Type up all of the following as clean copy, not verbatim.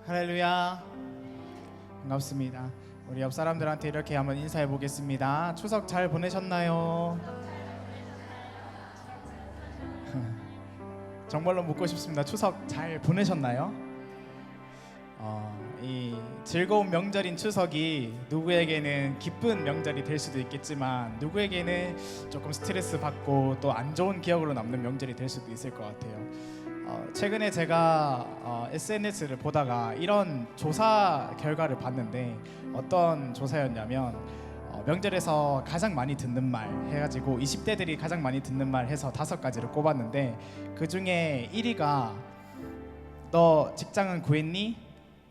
할렐루야. 반갑습니다. 우리 옆 사람들한테 이렇게 한번 인사해 보겠습니다. 추석 잘 보내셨나요? 정말로 묻고 싶습니다. 추석 잘 보내셨나요? 이 즐거운 명절인 추석이 누구에게는 기쁜 명절이 될 수도 있겠지만 누구에게는 조금 스트레스 받고 또 안 좋은 기억으로 남는 명절이 될 수도 있을 것 같아요. 최근에 제가 SNS를 보다가 이런 조사 결과를 봤는데 어떤 조사였냐면 명절에서 가장 많이 듣는 말 해가지고 20대들이 가장 많이 듣는 말 해서 5가지를 꼽았는데 그 중에 1위가 너 직장은 구했니?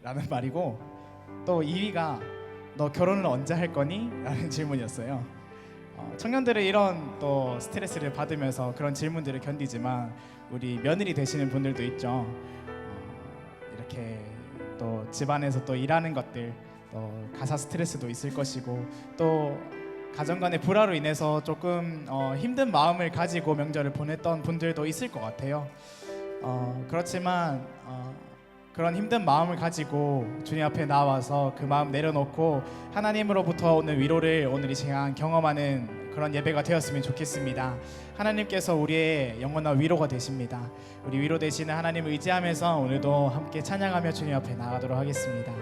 라는 말이고 또 2위가 너 결혼을 언제 할 거니? 라는 질문이었어요. 청년들은 이런 또 스트레스를 받으면서 그런 질문들을 견디지만 우리 며느리 되시는 분들도 있죠. 이렇게 또 집안에서 또 일하는 것들 또 가사 스트레스도 있을 것이고 또 가정 간의 불화로 인해서 조금 힘든 마음을 가지고 명절을 보냈던 분들도 있을 것 같아요. 그렇지만 그런 힘든 마음을 가지고 주님 앞에 나와서 그 마음 내려놓고 하나님으로부터 오는 위로를 오늘 이 시간 경험하는 그런 예배가 되었으면 좋겠습니다. 하나님께서 우리의 영원한 위로가 되십니다. 우리 위로 되시는 하나님을 의지하면서 오늘도 함께 찬양하며 주님 앞에 나가도록 하겠습니다.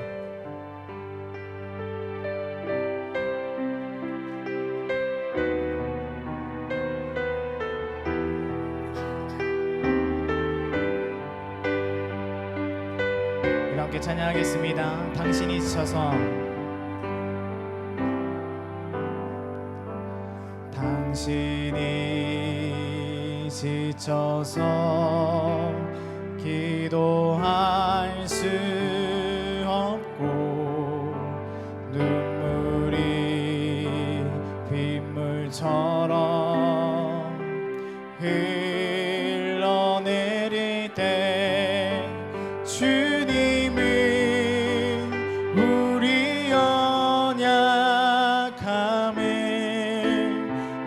함께 찬양하겠습니다. 당신이 지쳐서 당신이 지쳐서 기도할 수 없고 눈물이 빗물처럼 흘러내릴 때 주님은 우리 연약함을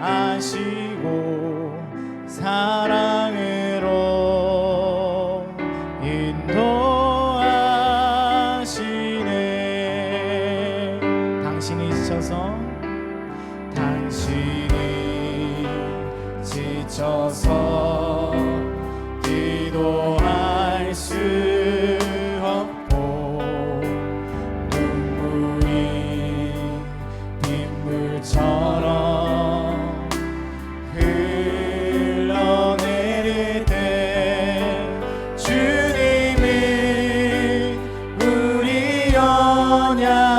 아시고 사랑으로 인도하시네. 당신이 지쳐서 기도할 수 없고 눈물이 빗물처럼 흘러내릴 때 주님은 우리 연약함을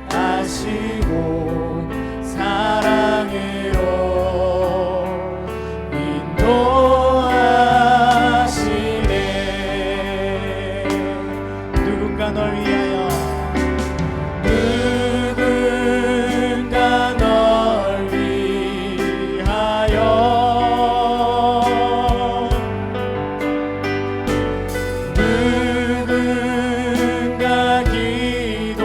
아시고 사랑으로 인도하시네. 누군가 널 위하여 누군가 널 위하여 누군가 기도하네.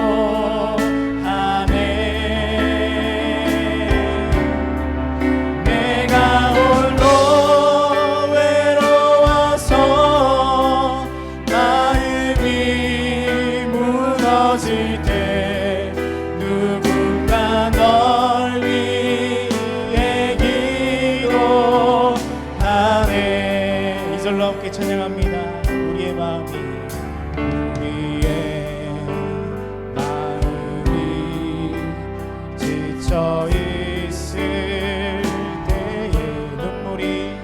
내가 홀로 외로워서 마음이 무너질 때 누군가 널 위해 기도하네. 이 절로 함께 찬양합니다. 우리의 마음이 지쳐 있을 때에 눈물이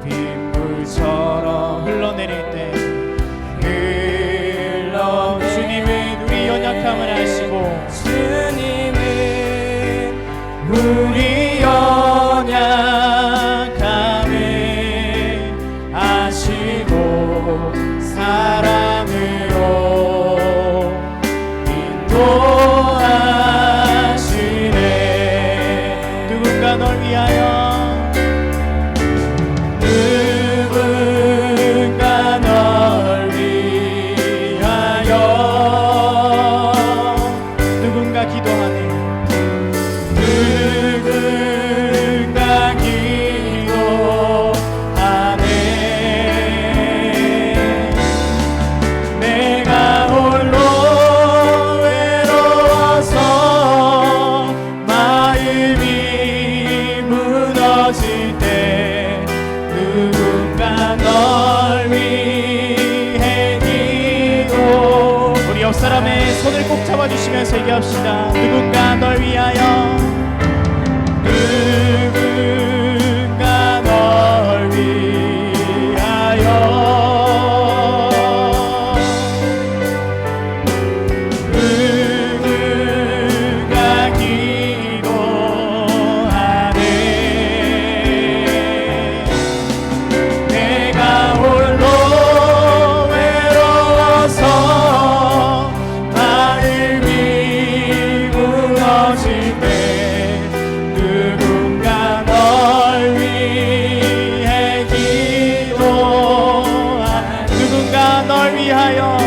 빗물처럼 흘러내릴 때 주님은 우리 연약함을 아시고 주님은 우리 연약함을 아시고 사랑으로 인도하시네. 도와주시면서 얘기합시다. 누군가 널 위하여, 누군가 널 위하여, 누군가 기도하네. 내가 홀로 외로워서 마음이 무너질 때 누군가 널 위해 기도하네. 누군가 널 위하여,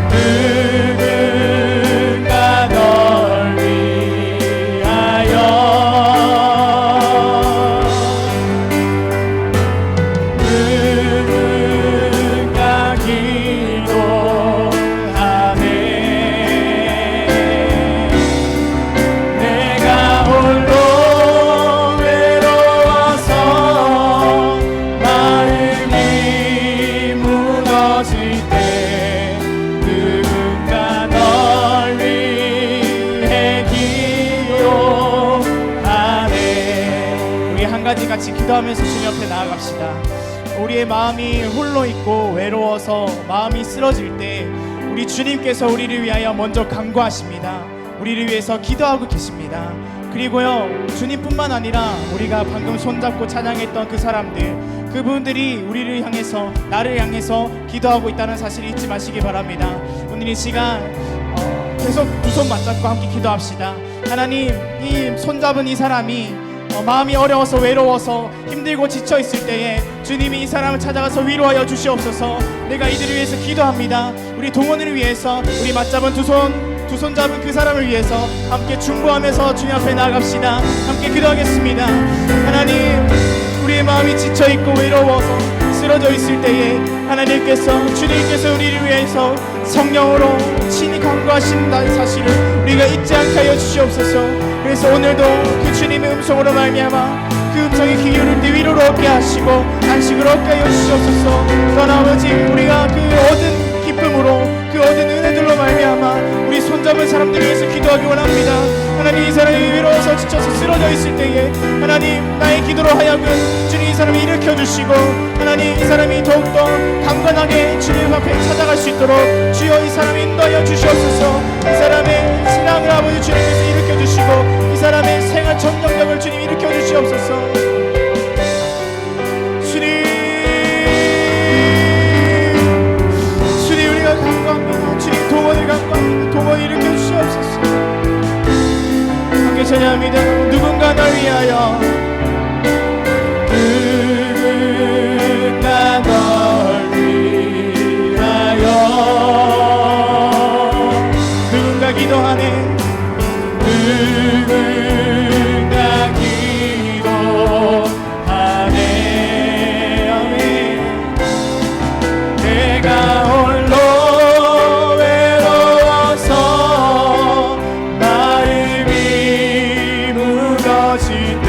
누군가 널 위하여, 누군가 기도하네. 내가 홀로 외로워서 마음이 무너질 때 누군가 널 위해 기도하네. 우리 한 가지 같이 기도하면서 주님 앞에 나아갑시다. 우리의 마음이 홀로 있고 외로워서 마음이 쓰러질 때 우리 주님께서 우리를 위하여 먼저 간구하십니다. 우리를 위해서 기도하고 계십니다. 그리고요, 주님뿐만 아니라 우리가 방금 손잡고 찬양했던 그 사람들, 그분들이 우리를 향해서, 나를 향해서 기도하고 있다는 사실을 잊지 마시기 바랍니다. 오늘 이 시간 계속 두 손 맞잡고 함께 기도합시다. 하나님, 이 손잡은 이 사람이 마음이 어려워서 외로워서 힘들고 지쳐 있을 때에 주님이 이 사람을 찾아가서 위로하여 주시옵소서. 내가 이들을 위해서 기도합니다. 우리 동원을 위해서, 우리 맞잡은 두 손 잡은 그 사람을 위해서 함께 중보하면서 주님 앞에 나아갑시다. 함께 기도하겠습니다. 하나님, 우리의 마음이 지쳐 있고 외로워서 쓰러져 있을 때에 주님께서 우리를 위해서 성령으로 친히 간구하신다는 사실을 우리가 잊지 않게 하여 주시옵소서. 그래서 오늘도 그 주님의 음성으로 말미암아 그 음성에 귀 기울일 때 위로를 얻게 하시고 안식을 얻게 하여 주시옵소서. 또한 아버지, 우리가 그 얻은 기쁨으로, 그 얻은 은혜들로 말미암아 우리 손잡은 사람들을 위해서 기도하기 원합니다. 하나님, 이 사람이 외로워서 지쳐서 쓰러져 있을 때에 하나님, 나의 기도로 하여금 주님 이 사람을 일으켜 주시고, 하나님, 이 사람이 더욱더 강건하게 주님 앞에 찾아갈 수 있도록 주여 이 사람을 인도하여 주시옵소서. 이 사람의 신앙을 아버지 주님께서 일으켜 주시고 이 사람의 생활 전념력을 주님 일으켜 주시옵소서. 주님, 우리가 간구합니다. 주님, 동원을 간구합니다. 동원 일으켜 주시옵소서. 함께 찬양합니다. 누군가 널 위하여, 누군가 널 위하여, 누군가 기도하네. 누군가 기도하네. 아멘. 내가 홀로 외로워서 마음이 무너질 때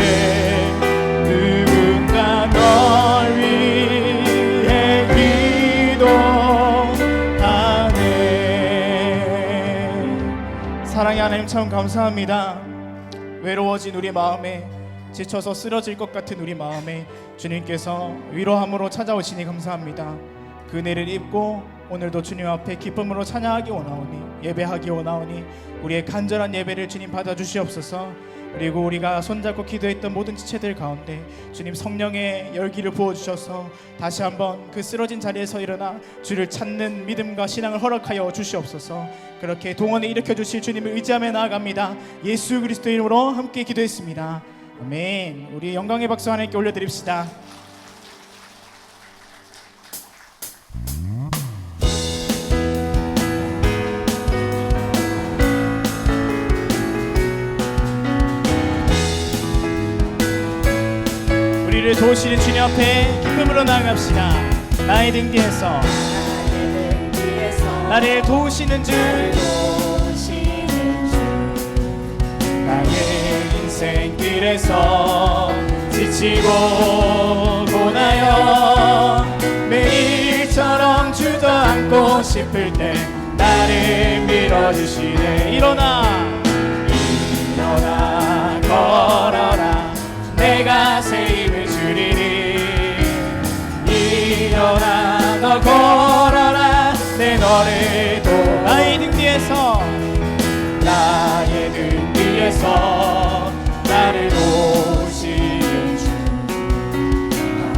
누군가 널 위해 기도하네. 사랑의 하나님, 참 감사합니다. 외로워진 우리 마음에, 지쳐서 쓰러질 것 같은 우리 마음에 주님께서 위로함으로 찾아오시니 감사합니다. 그 은혜를 입고 오늘도 주님 앞에 기쁨으로 찬양하기 원하오니, 예배하기 원하오니 우리의 간절한 예배를 주님 받아주시옵소서. 그리고 우리가 손잡고 기도했던 모든 지체들 가운데 주님 성령의 열기를 부어주셔서 다시 한번 그 쓰러진 자리에서 일어나 주를 찾는 믿음과 신앙을 허락하여 주시옵소서. 그렇게 동원에 일으켜 주실 주님을 의지하며 나아갑니다. 예수 그리스도 이름으로 함께 기도했습니다. 아멘. 우리 영광의 박수 하나님께 올려드립시다. 우리를 도우시는 주님 앞에 기쁨으로 나아갑시다. 나의 등 뒤에서 나를 도우시는 주, 나의 인생길에서 지치고 고나여 매일처럼 주저 앉고 싶을 때 나를 밀어주시네. 일어나 걸어라 내가 새 힘을 주리니. 일어나 너 걸어라 내 너를 도. 나의 등 뒤에서 나를 도우시는 주.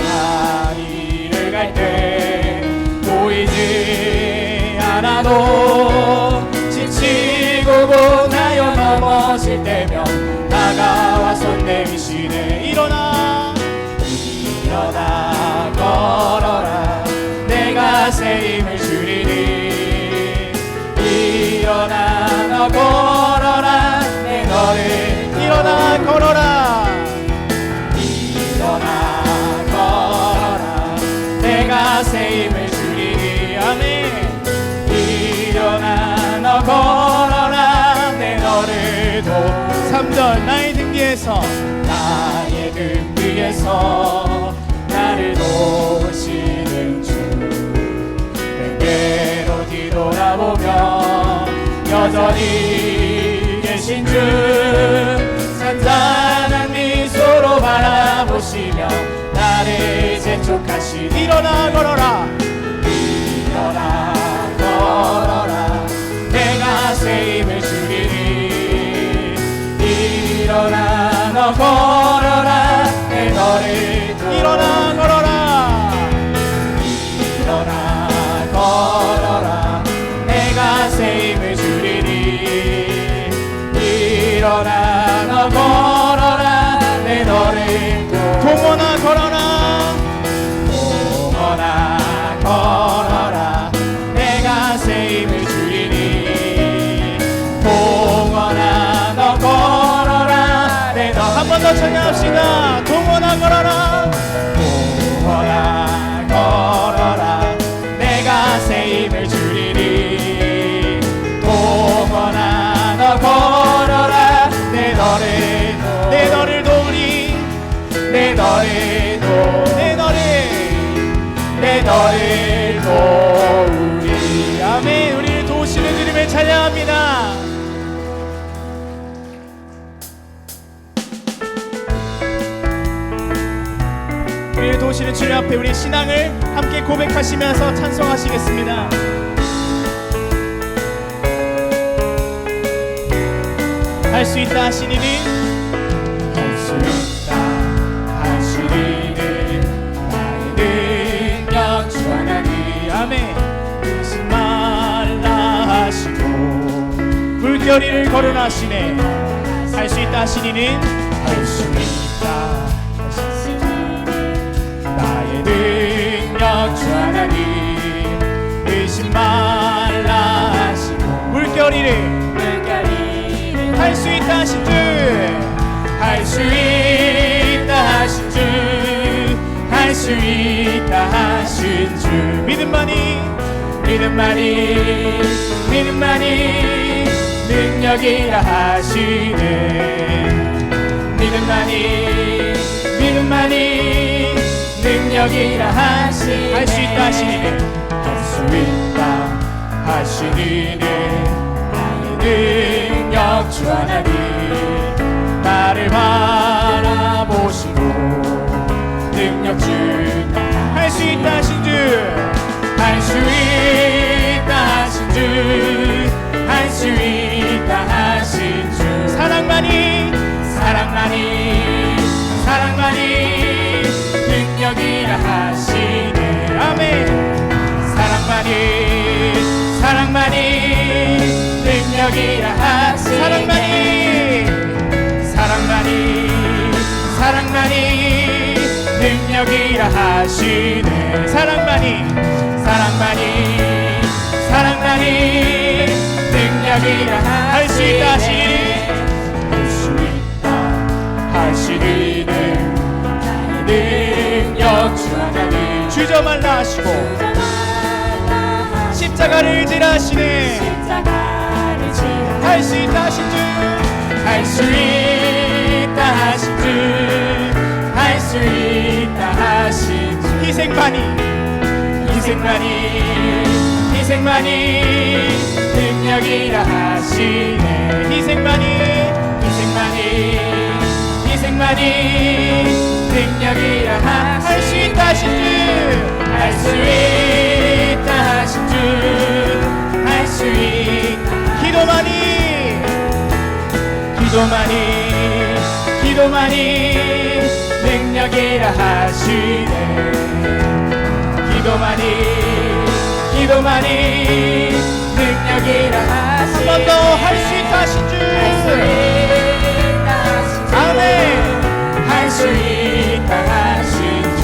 나리를 갈 때 보이지 않아도 지치고 고나여 넘어질 때면 다가와 손 내미시네. 일어나 걸어라 내가 새 힘을 주리니. 일어나 너 걸어라 내 너를. 일어나 걸어라 내가 새 힘을 주리니. 아멘. 일어나 너 걸어라 내 너를 도. 3절 나의 등 뒤에서 나를 도우시는 주. 내게로 뒤돌아보며 여전히 계신 주. 잔잔한 미소로 바라보시며 나를 재촉하시. 일어나 걸어라 내가 새 힘을 주리니. 일어나 너 걸어라 내 너를 도. 일어나 걸어라 내가 새 힘을 주리니. 일어나 너 걸어라 내 너를 도. 동원아 걸어라 내가 새 힘을 주리니. 동원아 너 걸어라 내 너. 한 번 더 찬양합시다. 동원아 걸어라 내가 새 힘을 주리니. 동원아 너 걸어라 내 너를 도우리. 내 너를 도우리. 아멘. 우리를 도우시는 주님을 찬양합니다. 우리를 도우시는 주님 앞에 우리 신앙을 함께 고백하시면서 찬송하시겠습니다. 할 수 있다 하시니는 나의 능력 주 하나님. 아멘. 의심 말라 하시고 물결이를 거론하시네. 할 수 있다 하시니는 할 수 있다 나의 능력 주 하나님. 의심 말라 하시고 물결이를 할 수 있다 하신 주. 할 수 있다 하신 주. 할 수 있다 하신 주. 믿음만이 능력이라 하시네. 믿음만이 능력이라 하시네. 할 수 있다 하시니네. 할 수 있다 하시니네. 나의 능력 주 하나님. 나를 바라보시고 능력 주. 할 수 있다 하신 주. 할 수 있다 하신 주. 할 수 있다 하신 주. 사랑만이 능력이라 하시네. 아멘. 사랑만이 능력이라 하시네. 사랑만이 능력이라 하시네. 사랑만이 능력이라 하시네. 할 수 있다 하시리는 능력 주 하나님. 주저 말라 하시고 십자가를 지라시네. 할 수 있다 하신 주. 할 수 있다 하신 주. 할 수 있다 하신 주. 희생만이 희생만이 능력이라 하시네. 희생만이 능력이라 할 수 있다 하신 주, 할 수 있다 하신 주, 할 수 있다. 기도만이 능력이라 하시네. 기도만이 능력이라 하시네. 한 번 더 할 수 있다 하신 주, 아멘. 할 수 있다 하신 주,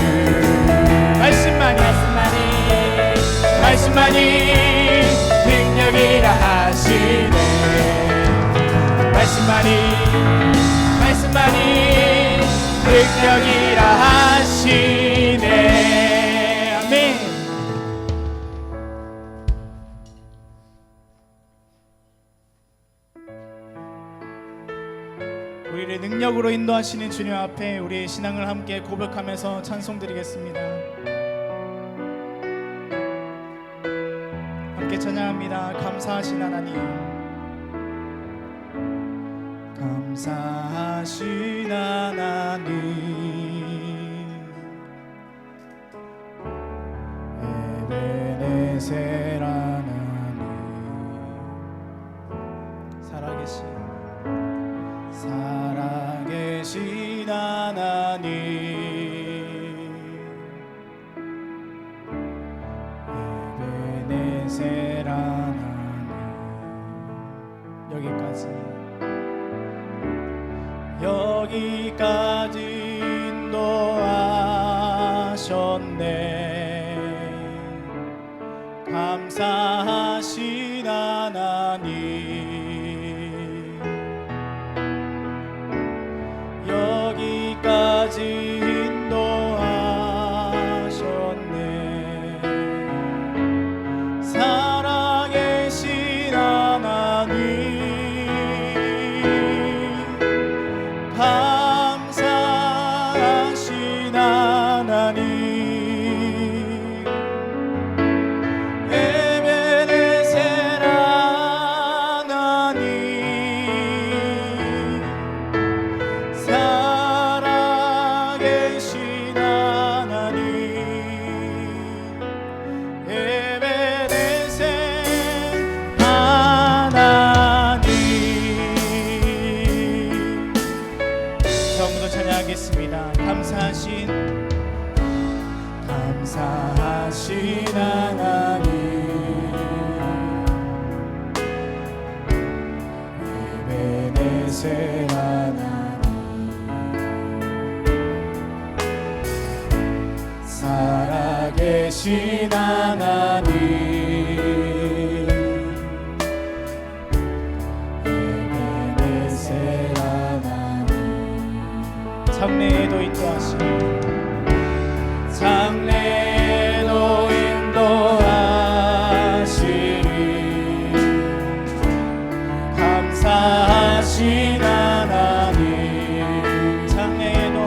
말씀만이 능력이라 하시네. 말씀만이 능력이라 하시네. 아멘. 우리를 능력으로 인도하시는 주님 앞에 우리의 신앙을 함께 고백하면서 찬송드리겠습니다. 함께 찬양합니다. 감사하신 하나님, 감사하신 하나님, 에베네셀 하나님, 살아계신 하나님, 에베네셀 하나님, 여기까지 인도하셨네. 감사하신 하나님, 여기까지 인도하셨네. 살아계신 하나님, 감사하신 하나님, 에베네셀 하나님, 살아계신 하나님, 에베네셀 하나님. 처음부터 찬양하겠습니다. 감사하신 하나님, 에베네셀 하나님, 살아계신 하나님, 에베네셀 하나님, 장래에도 인도하시니, 장래에도 인도하시니, 감사하신 하나님, 장래에도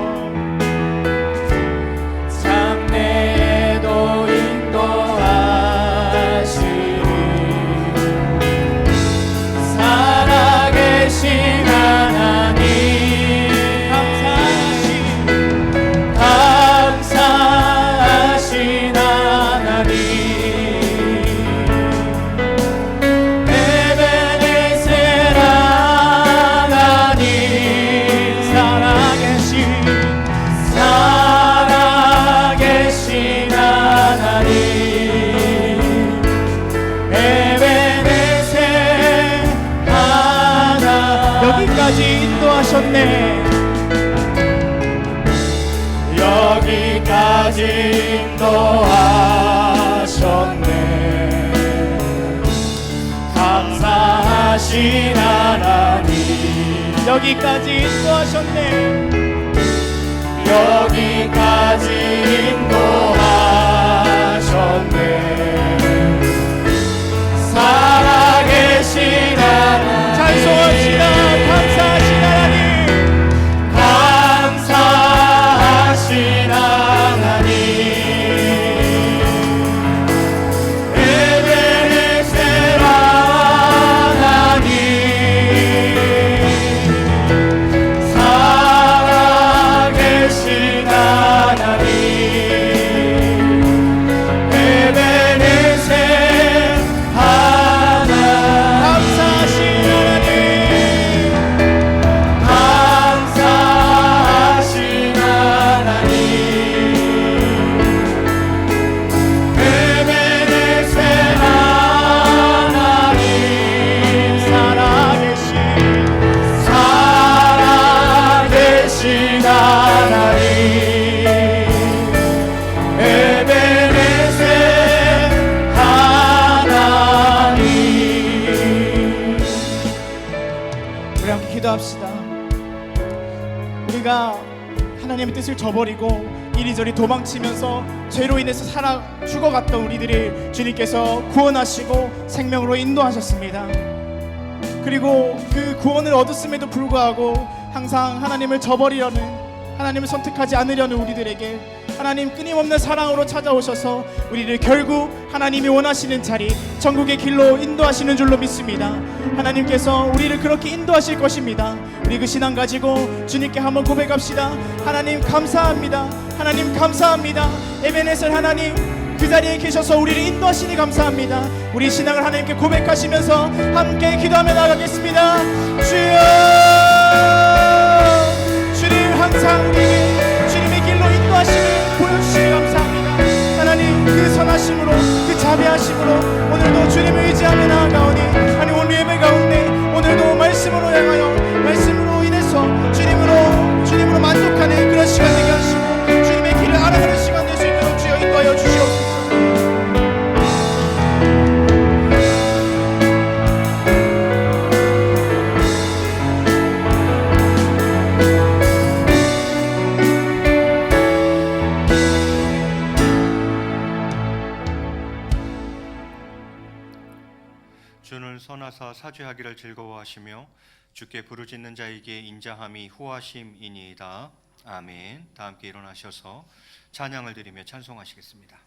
인도하시니, 살아계신 하나님, 감사하신 하나님, 에베네셀 하나님, 살아계신 하나님, 에베네셀 하나님, 여기까지 인도하셨네. 여기까지 인도하셨네. 감사하신 하나님, 여기까지 인도하셨네. 여기까지 인도하셨네. 살아계신 하나님, 찬송합시다. 감사하신 하나님, 감사하신 하나님, 에베네셀 하나님의 뜻을 저버리고 이리저리 도망치면서 죄로 인해서 죽어갔던 우리들을 주님께서 구원하시고 생명으로 인도하셨습니다. 그리고 그 구원을 얻었음에도 불구하고 항상 하나님을 저버리려는, 하나님을 선택하지 않으려는 우리들에게 하나님 끊임없는 사랑으로 찾아오셔서 우리를 결국 하나님이 원하시는 자리, 천국의 길로 인도하시는 줄로 믿습니다. 하나님께서 우리를 그렇게 인도하실 것입니다. 우리 그 신앙 가지고 주님께 한번 고백합시다. 하나님 감사합니다. 하나님 감사합니다. 에베네셀 하나님, 그 자리에 계셔서 우리를 인도하시니 감사합니다. 우리 신앙을 하나님께 고백하시면서 함께 기도하며 나가겠습니다. 주여, 주님 항상 우리에게 주님의 길로 인도하시니 보여주시니 감사합니다. 하나님 그 선하심으로, 그 자비하심으로 오늘도 주님을 의지하며 나아가오니 하나님 오늘 예배 가운데 오늘도 말씀으로 향하여, 말씀으로 인해서 주님으로 만족하는 그런 시간 되게 하시고 주님의 길을 알아가는 시간 될 수 있도록 주여 인도하여 주시옵소서. 주는 선하사 사죄하기를 즐거워하시며 주께 부르짖는 자에게 인자함이 후하심이니이다. 아멘. 다 함께 일어나셔서 찬양을 드리며 찬송하시겠습니다.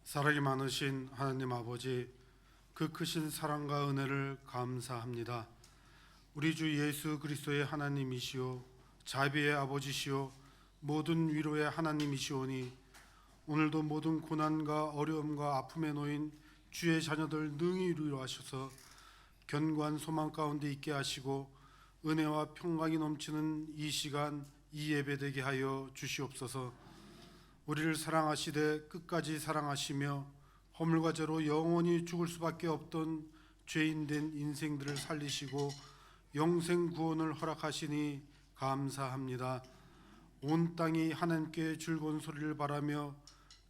사랑이 많으신 하나님 아버지, 그 크신 사랑과 은혜를 감사합니다. 우리 주 예수 그리스도의 하나님이시오, 자비의 아버지시오, 모든 위로의 하나님이시오니 오늘도 모든 고난과 어려움과 아픔에 놓인 주의 자녀들 능히 위로하셔서 견고한 소망 가운데 있게 하시고 은혜와 평강이 넘치는 이 시간, 이 예배 되게 하여 주시옵소서. 우리를 사랑하시되 끝까지 사랑하시며 허물과 죄로 영원히 죽을 수밖에 없던 죄인된 인생들을 살리시고 영생 구원을 허락하시니 감사합니다. 온 땅이 하나님께 즐거운 소리를 바라며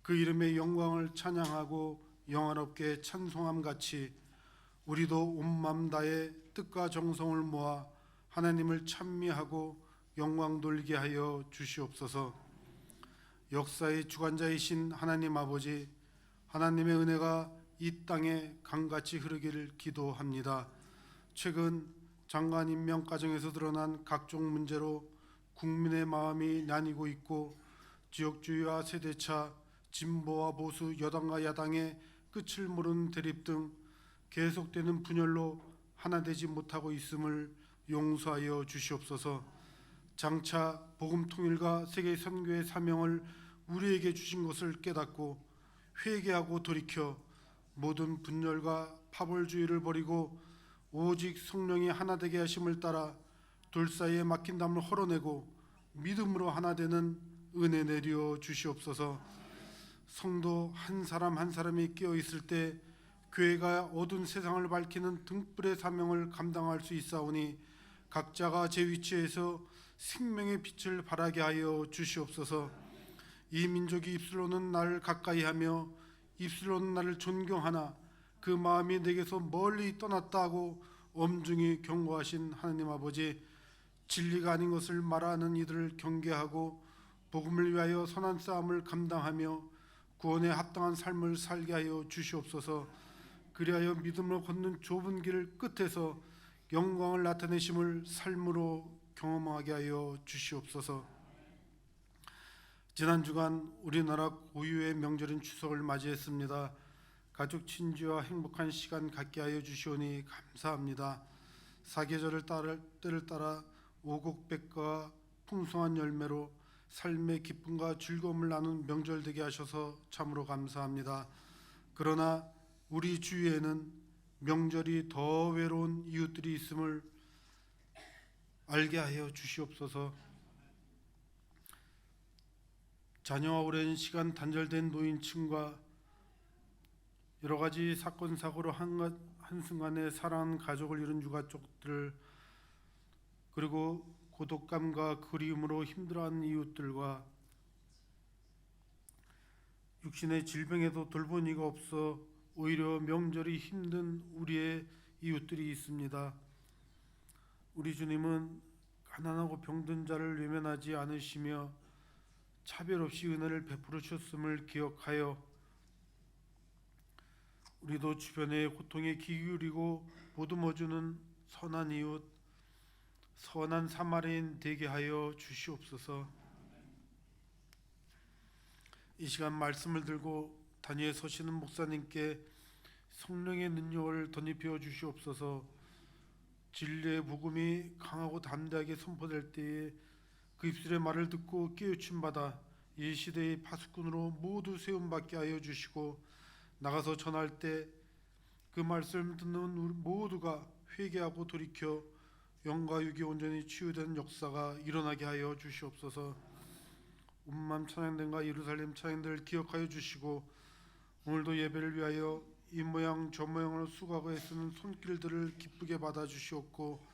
그 이름의 영광을 찬양하고 영화롭게 찬송함같이 우리도 온 맘 다해 뜻과 정성을 모아 하나님을 찬미하고 영광 돌리게 하여 주시옵소서. 역사의 주관자이신 하나님 아버지, 하나님의 은혜가 이 땅에 강같이 흐르기를 기도합니다. 최근 장관 임명 과정에서 드러난 각종 문제로 국민의 마음이 나뉘고 있고 지역주의와 세대차, 진보와 보수, 여당과 야당의 끝을 모르는 대립 등 계속되는 분열로 하나 되지 못하고 있음을 용서하여 주시옵소서. 장차 복음 통일과 세계 선교의 사명을 우리에게 주신 것을 깨닫고 회개하고 돌이켜 모든 분열과 파벌주의를 버리고 오직 성령이 하나 되게 하심을 따라 둘 사이에 막힌 담을 헐어내고 믿음으로 하나 되는 은혜 내려 주시옵소서. 성도 한 사람 한 사람이 깨어 있을 때 교회가 어두운 세상을 밝히는 등불의 사명을 감당할 수 있사오니 각자가 제 위치에서 생명의 빛을 발하게 하여 주시옵소서. 이 민족이 입술로는 나를 가까이하며 입술로는 나를 존경하나 그 마음이 내게서 멀리 떠났다 하고 엄중히 경고하신 하나님 아버지, 진리가 아닌 것을 말하는 이들을 경계하고 복음을 위하여 선한 싸움을 감당하며 구원에 합당한 삶을 살게 하여 주시옵소서. 그리하여 믿음으로 걷는 좁은 길 끝에서 영광을 나타내심을 삶으로 경험하게 하여 주시옵소서. 지난 주간 우리나라 고유의 명절인 추석을 맞이했습니다. 가족 친지와 행복한 시간 갖게 하여 주시오니 감사합니다. 사계절을 때를 따라 오곡백과 풍성한 열매로 삶의 기쁨과 즐거움을 나눈 명절 되게 하셔서 참으로 감사합니다. 그러나 우리 주위에는 명절이 더 외로운 이웃들이 있음을 알게 하여 주시옵소서. 자녀와 오랜 시간 단절된 노인층과 여러 가지 사건 사고로 한순간에 사랑하는 가족을 잃은 유가족들, 그리고 고독감과 그리움으로 힘들어하는 이웃들과 육신의 질병에도 돌본 이가 없어 오히려 명절이 힘든 우리의 이웃들이 있습니다. 우리 주님은 가난하고 병든 자를 외면하지 않으시며 차별 없이 은혜를 베풀어 주셨음을 기억하여 우리도 주변의 고통에 귀 기울이고 보듬어주는 선한 이웃, 선한 사마리아인 되게 하여 주시옵소서. 이 시간 말씀을 들고 단위에 서시는 목사님께 성령의 능력을 덧입혀 주시옵소서. 진리의 복음이 강하고 담대하게 선포될 때에 그 입술의 말을 듣고 깨우침 받아 이 시대의 파수꾼으로 모두 세움받게 하여 주시고, 나가서 전할 때 그 말씀 듣는 우리 모두가 회개하고 돌이켜 영과 육이 온전히 치유되는 역사가 일어나게 하여 주시옵소서. 온맘 찬양단과 예루살렘 찬양들을 기억하여 주시고, 오늘도 예배를 위하여 이 모양 저 모양으로 수고하고 애쓰는 손길들을 기쁘게 받아 주시옵고,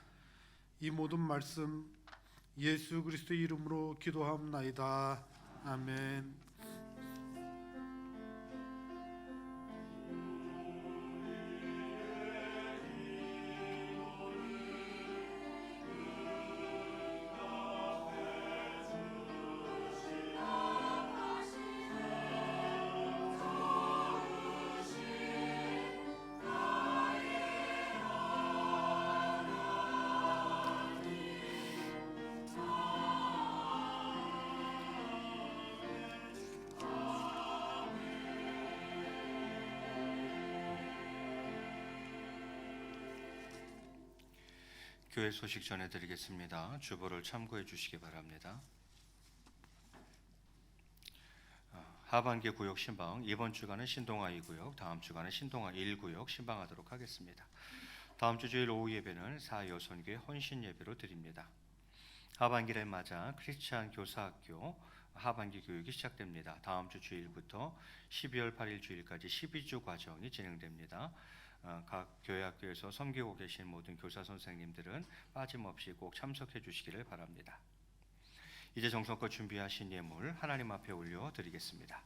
이 모든 말씀 예수 그리스도의 이름으로 기도하옵나이다. 아멘. 교회 소식 전해드리겠습니다. 주보를 참고해 주시기 바랍니다. 하반기 구역 신방, 이번 주간은 신동아 2구역, 다음 주간은 신동아 1구역 신방하도록 하겠습니다. 다음 주 주일 오후 예배는 사여선교회 헌신 예배로 드립니다. 하반기를 맞아 크리스찬 교사학교 하반기 교육이 시작됩니다. 다음 주 주일부터 12월 8일 주일까지 12주 과정이 진행됩니다. 각 교회 학교에서 섬기고 계신 모든 교사 선생님들은 빠짐없이 꼭 참석해 주시기를 바랍니다. 이제 정성껏 준비하신 예물 하나님 앞에 올려 드리겠습니다.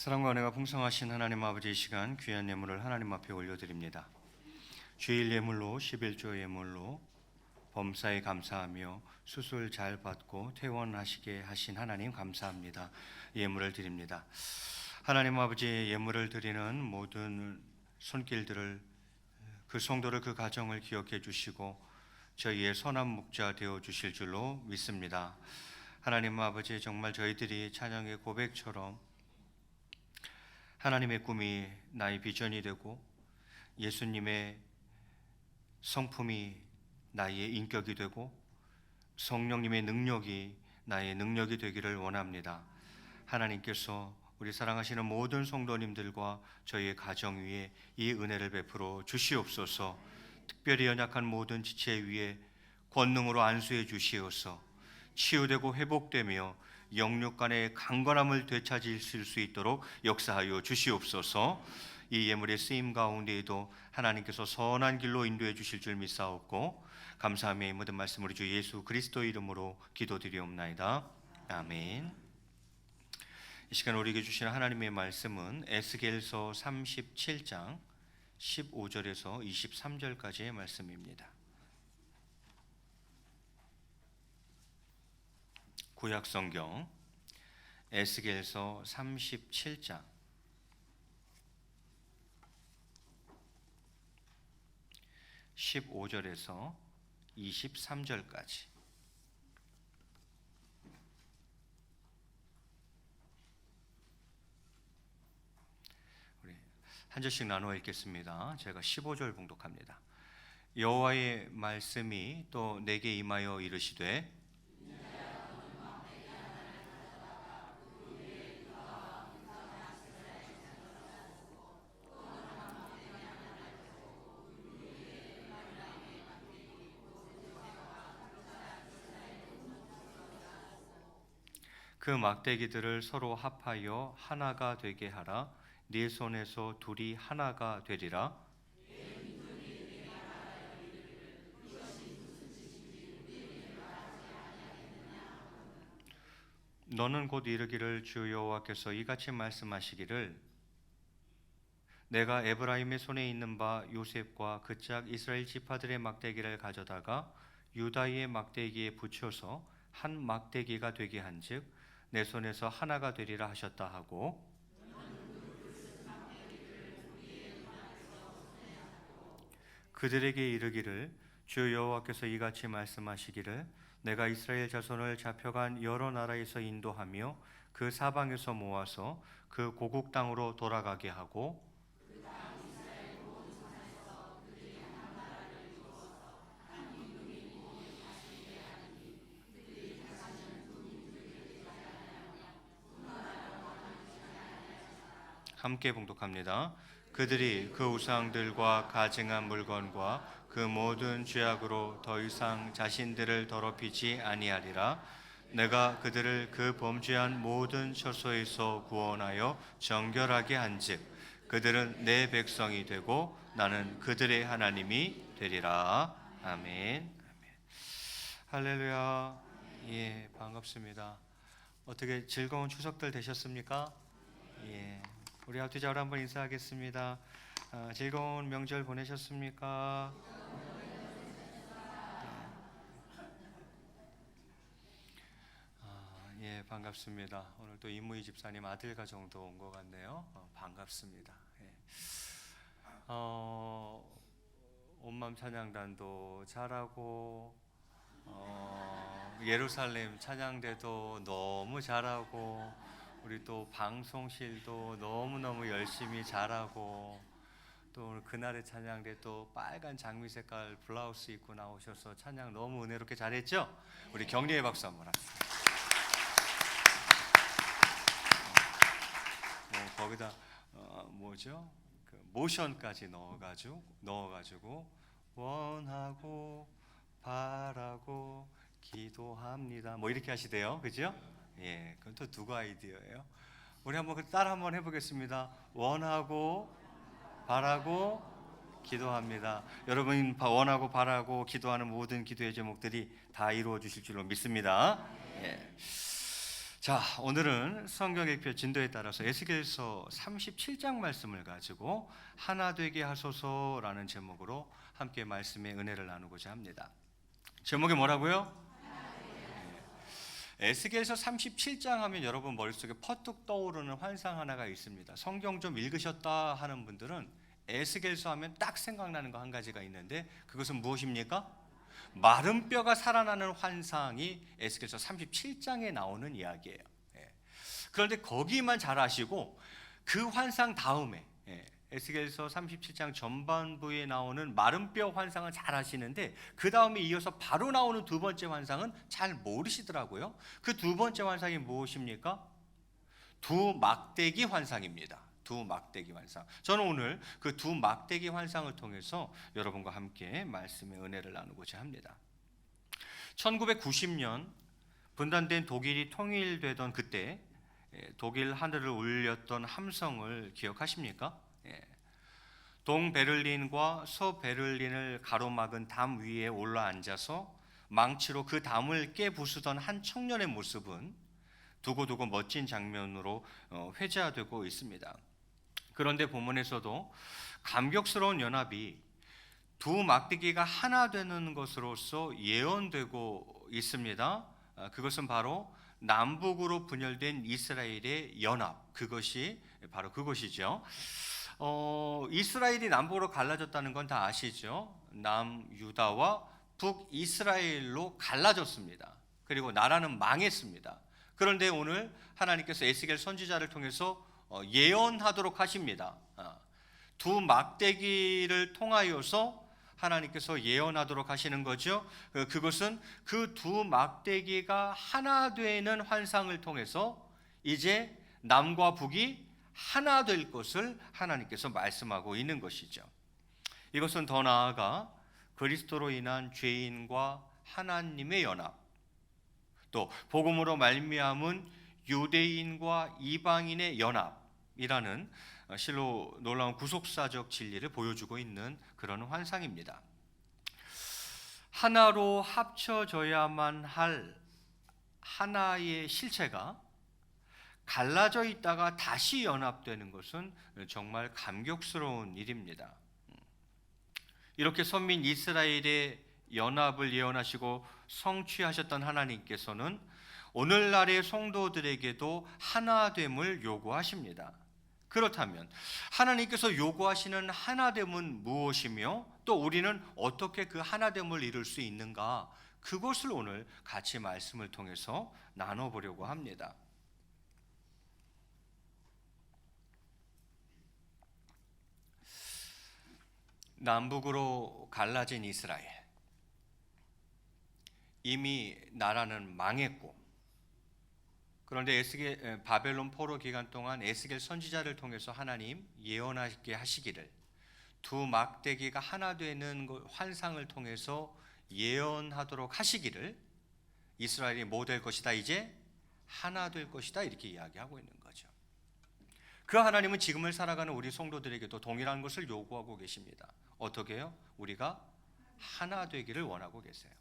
사랑과 은혜가 풍성하신 하나님 아버지, 이 시간 귀한 예물을 하나님 앞에 올려드립니다. 주일 예물로, 11조 예물로 범사에 감사하며 수술 잘 받고 퇴원하시게 하신 하나님 감사합니다. 예물을 드립니다. 하나님 아버지, 예물을 드리는 모든 손길들을, 그 성도를, 그 가정을 기억해 주시고 저희의 선한 목자 되어 주실 줄로 믿습니다. 하나님 아버지, 정말 저희들이 찬양의 고백처럼 하나님의 꿈이 나의 비전이 되고 예수님의 성품이 나의 인격이 되고 성령님의 능력이 나의 능력이 되기를 원합니다. 하나님께서 우리 사랑하시는 모든 성도님들과 저희의 가정 위에 이 은혜를 베풀어 주시옵소서. 특별히 연약한 모든 지체 위에 권능으로 안수해 주시옵소서. 치유되고 회복되며 영육 간의 강건함을 되찾으실 수 있도록 역사하여 주시옵소서. 이 예물의 쓰임 가운데에도 하나님께서 선한 길로 인도해 주실 줄 믿사옵고 감사하며 이 모든 말씀 우리 주 예수 그리스도 이름으로 기도드리옵나이다. 아멘. 이 시간 우리에게 주신 하나님의 말씀은 에스겔서 37장 15절에서 23절까지의 말씀입니다. 구약 성경 에스겔서 37장 15절에서 23절까지. 우리 한 절씩 나누어 읽겠습니다. 제가 15절 봉독합니다. 여호와의 말씀이 또 내게 임하여 이르시되 그 막대기들을 서로 합하여 하나가 되게 하라. 네 손에서 둘이 하나가 되리라. 너는 곧 이르기를 주 여호와께서 이같이 말씀하시기를 내가 에브라임의 손에 있는 바 요셉과 그 짝 이스라엘 지파들의 막대기를 가져다가 유다의 막대기에 붙여서 한 막대기가 되게 한즉 내 손에서 하나가 되리라 하셨다 하고 그들에게 이르기를 주 여호와께서 이같이 말씀하시기를 내가 이스라엘 자손을 잡혀간 여러 나라에서 인도하며 그 사방에서 모아서 그 고국 땅으로 돌아가게 하고 함께 봉독합니다. 그들이 그 우상들과 가증한 물건과 그 모든 죄악으로 더 이상 자신들을 더럽히지 아니하리라. 내가 그들을 그 범죄한 모든 처소에서 구원하여 정결하게 한즉 그들은 내 백성이 되고 나는 그들의 하나님이 되리라. 아멘. 할렐루야. 예, 반갑습니다. 어떻게 즐거운 추석들 되셨습니까? 예. 우리 앞뒤자로 한번 인사하겠습니다. 즐거운 명절 보내셨습니까? 예, 반갑습니다. 오늘 또 이무희 집사님 아들 가정도 온 것 같네요. 반갑습니다. 예. 온맘 찬양단도 잘하고 예루살렘 찬양대도 너무 잘하고 우리 또 방송실도 너무너무 열심히 잘하고 또 오늘 그날의 찬양대 또 빨간 장미 색깔 블라우스 입고 나오셔서 찬양 너무 은혜롭게 잘했죠? 우리 격려의 박수 한번 합시다. 거기다 뭐죠? 그 모션까지 넣어가지고 원하고 바라고 기도합니다. 뭐 이렇게 하시대요, 그죠? 예, 그건 또 누구 아이디어예요? 우리 한번 따라 한번 해보겠습니다. 원하고 바라고 기도합니다. 여러분 원하고 바라고 기도하는 모든 기도의 제목들이 다 이루어 주실 줄로 믿습니다. 예. 자, 오늘은 성경 읽표 진도에 따라서 에스겔서 37장 말씀을 가지고 하나 되게 하소서라는 제목으로 함께 말씀의 은혜를 나누고자 합니다. 제목이 뭐라고요? 에스겔서 37장 하면 여러분 머릿속에 퍼뜩 떠오르는 환상 하나가 있습니다. 성경 좀 읽으셨다 하는 분들은 에스겔서 하면 딱 생각나는 거 한 가지가 있는데, 그것은 무엇입니까? 마른 뼈가 살아나는 환상이 에스겔서 37장에 나오는 이야기예요. 그런데 거기만 잘 아시고 그 환상 다음에 에스겔서 37장 전반부에 나오는 마른 뼈 환상은 잘 아시는데, 그 다음에 이어서 바로 나오는 두 번째 환상은 잘 모르시더라고요. 그 두 번째 환상이 무엇입니까? 두 막대기 환상입니다. 두 막대기 환상. 저는 오늘 그 두 막대기 환상을 통해서 여러분과 함께 말씀의 은혜를 나누고자 합니다. 1990년 분단된 독일이 통일되던 그때 독일 하늘을 울렸던 함성을 기억하십니까? 동베를린과 서베를린을 가로막은 담 위에 올라앉아서 망치로 그 담을 깨부수던 한 청년의 모습은 두고두고 멋진 장면으로 회자되고 있습니다. 그런데 본문에서도 감격스러운 연합이 두 막대기가 하나 되는 것으로서 예언되고 있습니다. 그것은 바로 남북으로 분열된 이스라엘의 연합, 그것이 바로 그것이죠. 이스라엘이 남북으로 갈라졌다는 건 다 아시죠? 남유다와 북이스라엘로 갈라졌습니다. 그리고 나라는 망했습니다. 그런데 오늘 하나님께서 에스겔 선지자를 통해서 예언하도록 하십니다. 두 막대기를 통하여서 하나님께서 예언하도록 하시는 거죠. 그것은 그 두 막대기가 하나 되는 환상을 통해서 이제 남과 북이 하나 될 것을 하나님께서 말씀하고 있는 것이죠. 이것은 더 나아가 그리스도로 인한 죄인과 하나님의 연합, 또 복음으로 말미암은 유대인과 이방인의 연합이라는 실로 놀라운 구속사적 진리를 보여주고 있는 그런 환상입니다. 하나로 합쳐져야만 할 하나의 실체가 갈라져 있다가 다시 연합되는 것은 정말 감격스러운 일입니다. 이렇게 선민 이스라엘의 연합을 예언하시고 성취하셨던 하나님께서는 오늘날의 성도들에게도 하나됨을 요구하십니다. 그렇다면 하나님께서 요구하시는 하나됨은 무엇이며 또 우리는 어떻게 그 하나됨을 이룰 수 있는가, 그것을 오늘 같이 말씀을 통해서 나눠보려고 합니다. 남북으로 갈라진 이스라엘, 이미 나라는 망했고, 그런데 바벨론 포로 기간 동안 에스겔 선지자를 통해서 하나님 예언하게 하시기를 두 막대기가 하나 되는 환상을 통해서 예언하도록 하시기를 이스라엘이 뭐 될 것이다, 이제 하나 될 것이다, 이렇게 이야기하고 있는 거죠. 그 하나님은 지금을 살아가는 우리 성도들에게도 동일한 것을 요구하고 계십니다. 어떻게 해요? 우리가 하나 되기를 원하고 계세요.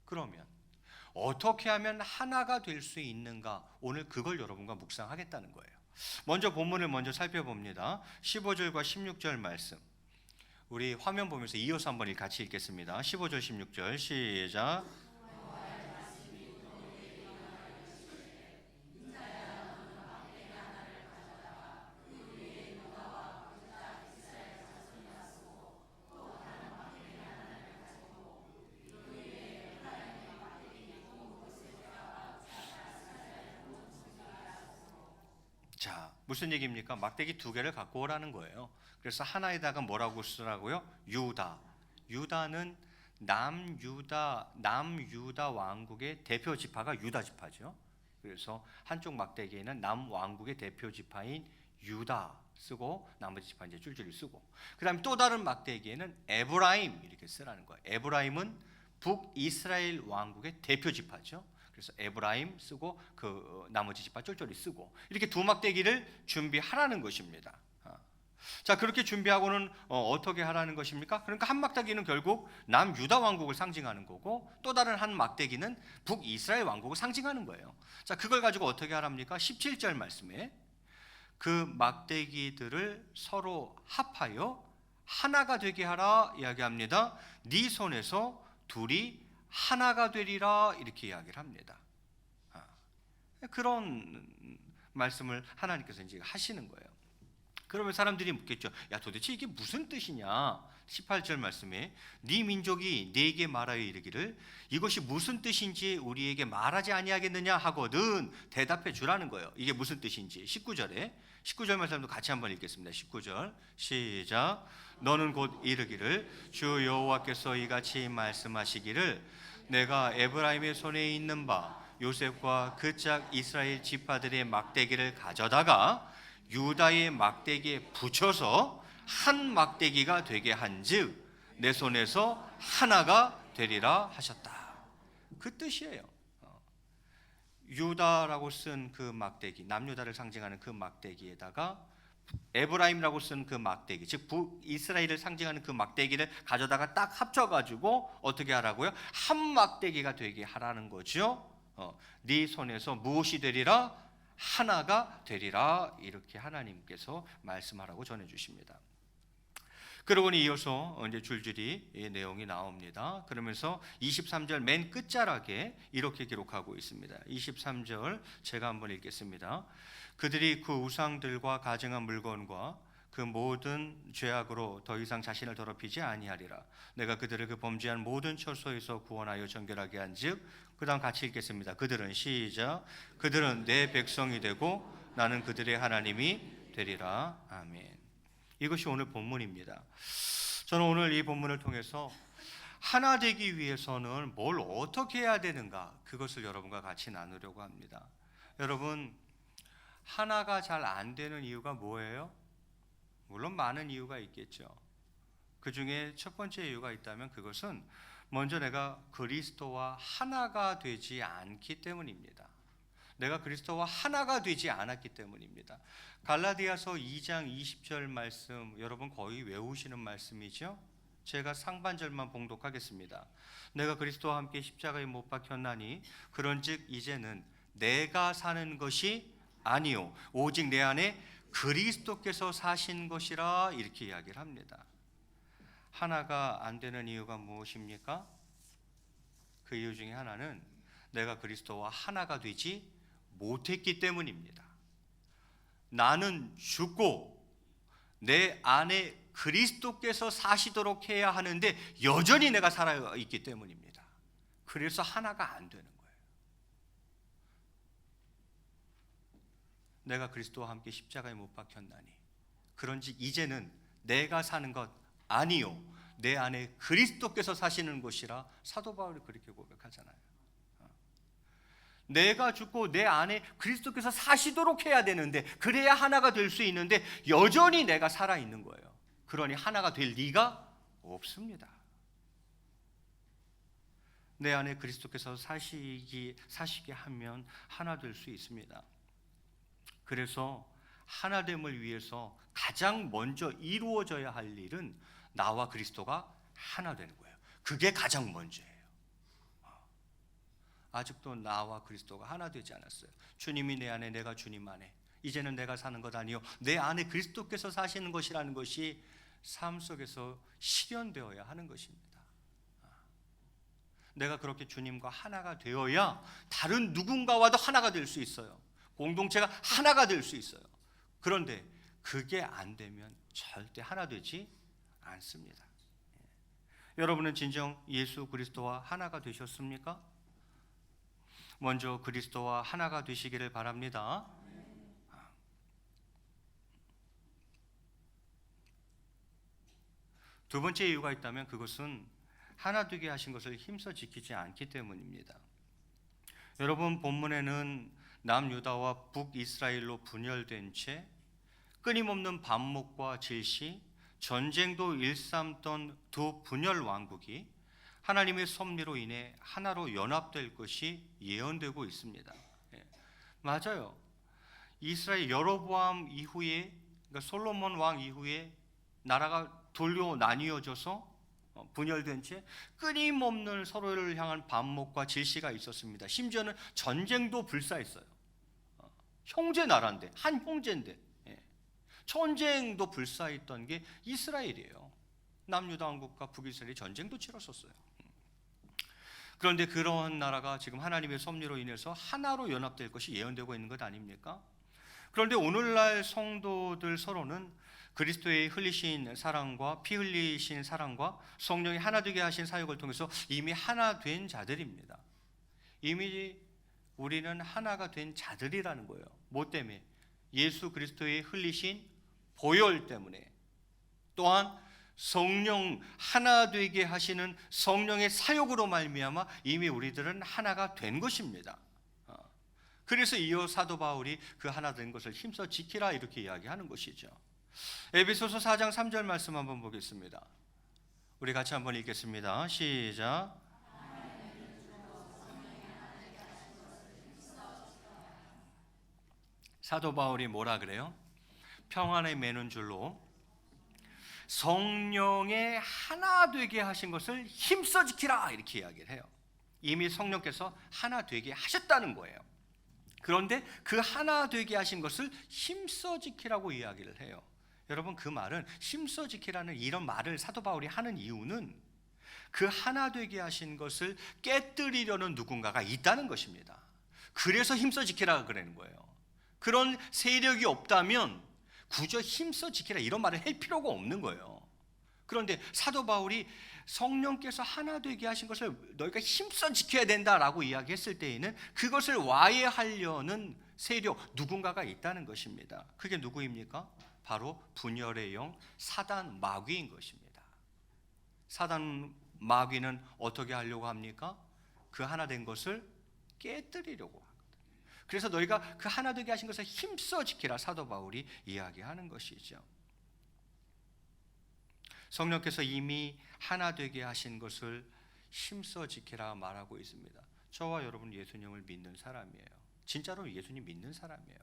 그러면 어떻게 하면 하나가 될 수 있는가, 오늘 그걸 여러분과 묵상하겠다는 거예요. 먼저 본문을 먼저 살펴봅니다. 15절과 16절 말씀, 우리 화면 보면서 이어서 한번 같이 읽겠습니다. 15절 16절 시작. 자, 무슨 얘기입니까? 막대기 두 개를 갖고 오라는 거예요. 그래서 하나에다가 뭐라고 쓰라고요? 유다. 유다는 남유다 왕국의 대표 지파가 유다 지파죠. 그래서 한쪽 막대기에는 남왕국의 대표 지파인 유다 쓰고 나머지 지파 이제 줄줄이 쓰고, 그다음에 또 다른 막대기에는 에브라임 이렇게 쓰라는 거예요. 에브라임은 북이스라엘 왕국의 대표 지파죠. 그래서 에브라임 쓰고 그 나머지 지파 쫄쫄이 쓰고, 이렇게 두 막대기를 준비하라는 것입니다. 자, 그렇게 준비하고는 어떻게 하라는 것입니까? 그러니까 한 막대기는 결국 남유다 왕국을 상징하는 거고, 또 다른 한 막대기는 북이스라엘 왕국을 상징하는 거예요. 자, 그걸 가지고 어떻게 하랍니까? 17절 말씀에 그 막대기들을 서로 합하여 하나가 되게 하라 이야기합니다. 네 손에서 둘이 하나가 되리라 이렇게 이야기를 합니다. 그런 말씀을 하나님께서 이제 하시는 거예요. 그러면 사람들이 묻겠죠. 야, 도대체 이게 무슨 뜻이냐? 18절 말씀에 네 민족이 네게 말하여 이르기를 이것이 무슨 뜻인지 우리에게 말하지 아니하겠느냐 하거든 대답해 주라는 거예요. 이게 무슨 뜻인지. 19절 말씀도 같이 한번 읽겠습니다. 19절 시작. 너는 곧 이르기를 주 여호와께서 이같이 말씀하시기를 내가 에브라임의 손에 있는 바 요셉과 그 짝 이스라엘 지파들의 막대기를 가져다가 유다의 막대기에 붙여서 한 막대기가 되게 한즉 내 손에서 하나가 되리라 하셨다. 그 뜻이에요. 유다라고 쓴 그 막대기, 남유다를 상징하는 그 막대기에다가 에브라임이라고 쓴 그 막대기, 즉 북이스라엘을 상징하는 그 막대기를 가져다가 딱 합쳐가지고 어떻게 하라고요? 한 막대기가 되게 하라는 거죠. 네 손에서 무엇이 되리라? 하나가 되리라 이렇게 하나님께서 말씀하라고 전해주십니다. 그러고니 이어서 이제 줄줄이 이 내용이 나옵니다. 그러면서 23절 맨 끝자락에 이렇게 기록하고 있습니다. 23절 제가 한번 읽겠습니다. 그들이 그 우상들과 가증한 물건과 그 모든 죄악으로 더 이상 자신을 더럽히지 아니하리라. 내가 그들을 그 범죄한 모든 처소에서 구원하여 정결하게 한즉, 그 다음 같이 읽겠습니다. 그들은 시작. 그들은 내 백성이 되고 나는 그들의 하나님이 되리라. 아멘. 이것이 오늘 본문입니다. 저는 오늘 이 본문을 통해서 하나 되기 위해서는 뭘 어떻게 해야 되는가, 그것을 여러분과 같이 나누려고 합니다. 여러분, 하나가 잘 안 되는 이유가 뭐예요? 물론 많은 이유가 있겠죠. 그 중에 첫 번째 이유가 있다면 그것은 먼저 내가 그리스도와 하나가 되지 않기 때문입니다. 내가 그리스도와 하나가 되지 않았기 때문입니다. 갈라디아서 2장 20절 말씀 여러분 거의 외우시는 말씀이죠. 제가 상반절만 봉독하겠습니다. 내가 그리스도와 함께 십자가에 못 박혔나니 그런즉 이제는 내가 사는 것이 아니요 오직 내 안에 그리스도께서 사신 것이라 이렇게 이야기를 합니다. 하나가 안 되는 이유가 무엇입니까? 그 이유 중에 하나는 내가 그리스도와 하나가 되지 못했기 때문입니다. 나는 죽고 내 안에 그리스도께서 사시도록 해야 하는데 여전히 내가 살아있기 때문입니다. 그래서 하나가 안 되는 거예요. 내가 그리스도와 함께 십자가에 못 박혔나니 그런즉 이제는 내가 사는 것 아니요 내 안에 그리스도께서 사시는 것이라 사도 바울이 그렇게 고백하잖아요. 내가 죽고 내 안에 그리스도께서 사시도록 해야 되는데 그래야 하나가 될 수 있는데 여전히 내가 살아있는 거예요. 그러니 하나가 될 리가 없습니다. 내 안에 그리스도께서 사시게 하면 하나 될 수 있습니다. 그래서 하나됨을 위해서 가장 먼저 이루어져야 할 일은 나와 그리스도가 하나 되는 거예요. 그게 가장 먼저예요. 아직도 나와 그리스도가 하나 되지 않았어요. 주님이 내 안에 내가 주님 안에 이제는 내가 사는 것 아니요 내 안에 그리스도께서 사시는 것이라는 것이 삶 속에서 실현되어야 하는 것입니다. 내가 그렇게 주님과 하나가 되어야 다른 누군가와도 하나가 될 수 있어요. 공동체가 하나가 될 수 있어요. 그런데 그게 안 되면 절대 하나 되지 않습니다. 여러분은 진정 예수 그리스도와 하나가 되셨습니까? 먼저 그리스도와 하나가 되시기를 바랍니다. 두 번째 이유가 있다면 그것은 하나 되게 하신 것을 힘써 지키지 않기 때문입니다. 여러분, 본문에는 남유다와 북이스라엘로 분열된 채 끊임없는 반목과 질시, 전쟁도 일삼던 두 분열 왕국이 하나님의 섭리로 인해 하나로 연합될 것이 예언되고 있습니다. 맞아요. 이스라엘 여로보암 이후에 그러니까 솔로몬 왕 이후에 나라가 돌려 나뉘어져서 분열된 채 끊임없는 서로를 향한 반목과 질시가 있었습니다. 심지어는 전쟁도 불사했어요. 형제 나라인데, 한 형제인데 전쟁도 불사했던 게 이스라엘이에요. 남유다 왕국과 북이스라엘이 전쟁도 치렀었어요. 그런데 그런 나라가 지금 하나님의 섭리로 인해서 하나로 연합될 것이 예언되고 있는 것 아닙니까? 그런데 오늘날 성도들 서로는 그리스도의 흘리신 사랑과 피 흘리신 사랑과 성령이 하나 되게 하신 사역을 통해서 이미 하나 된 자들입니다. 이미 우리는 하나가 된 자들이라는 거예요. 뭐 때문에? 예수 그리스도의 흘리신 보혈 때문에, 또한 성령 하나 되게 하시는 성령의 사역으로 말미암아 이미 우리들은 하나가 된 것입니다. 그래서 이어 사도 바울이 그 하나 된 것을 힘써 지키라 이렇게 이야기하는 것이죠. 에베소서 4장 3절 말씀 한번 보겠습니다. 우리 같이 한번 읽겠습니다. 시작. 사도 바울이 뭐라 그래요? 평안에 매는 줄로 성령의 하나 되게 하신 것을 힘써 지키라 이렇게 이야기를 해요. 이미 성령께서 하나 되게 하셨다는 거예요. 그런데 그 하나 되게 하신 것을 힘써 지키라고 이야기를 해요. 여러분, 그 말은 힘써 지키라는 이런 말을 사도 바울이 하는 이유는 그 하나 되게 하신 것을 깨뜨리려는 누군가가 있다는 것입니다. 그래서 힘써 지키라고 그러는 거예요. 그런 세력이 없다면 굳이 힘써 지키라 이런 말을 할 필요가 없는 거예요. 그런데 사도 바울이 성령께서 하나 되게 하신 것을 너희가 힘써 지켜야 된다라고 이야기했을 때에는 그것을 와해하려는 세력 누군가가 있다는 것입니다. 그게 누구입니까? 바로 분열의 영 사단 마귀인 것입니다. 사단 마귀는 어떻게 하려고 합니까? 그 하나 된 것을 깨뜨리려고 합니다. 그래서 너희가 그 하나 되게 하신 것을 힘써 지키라 사도 바울이 이야기하는 것이죠. 성령께서 이미 하나 되게 하신 것을 힘써 지키라 말하고 있습니다. 저와 여러분 예수님을 믿는 사람이에요. 진짜로 예수님 믿는 사람이에요.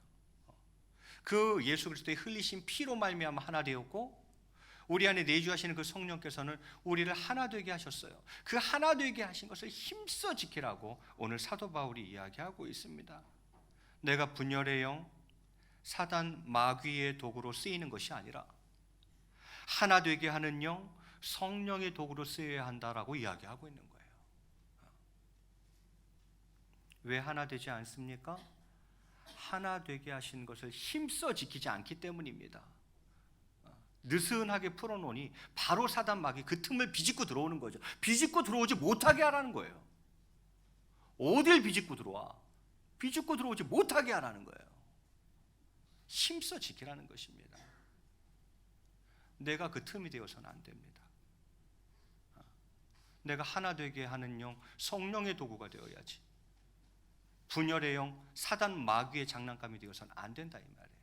그 예수 그리스도의 흘리신 피로 말미암아 하나 되었고 우리 안에 내주하시는 그 성령께서는 우리를 하나 되게 하셨어요. 그 하나 되게 하신 것을 힘써 지키라고 오늘 사도 바울이 이야기하고 있습니다. 내가 분열의 영 사단 마귀의 도구로 쓰이는 것이 아니라 하나 되게 하는 영 성령의 도구로 쓰여야 한다라고 이야기하고 있는 거예요. 왜 하나 되지 않습니까? 하나 되게 하신 것을 힘써 지키지 않기 때문입니다. 느슨하게 풀어놓으니 바로 사단 마귀 그 틈을 비집고 들어오는 거죠. 비집고 들어오지 못하게 하라는 거예요. 어딜 비집고 들어와? 비집고 들어오지 못하게 하라는 거예요. 힘써 지키라는 것입니다. 내가 그 틈이 되어서는 안 됩니다. 내가 하나 되게 하는 영 성령의 도구가 되어야지. 분열의 영 사단 마귀의 장난감이 되어서는 안 된다 이 말이에요.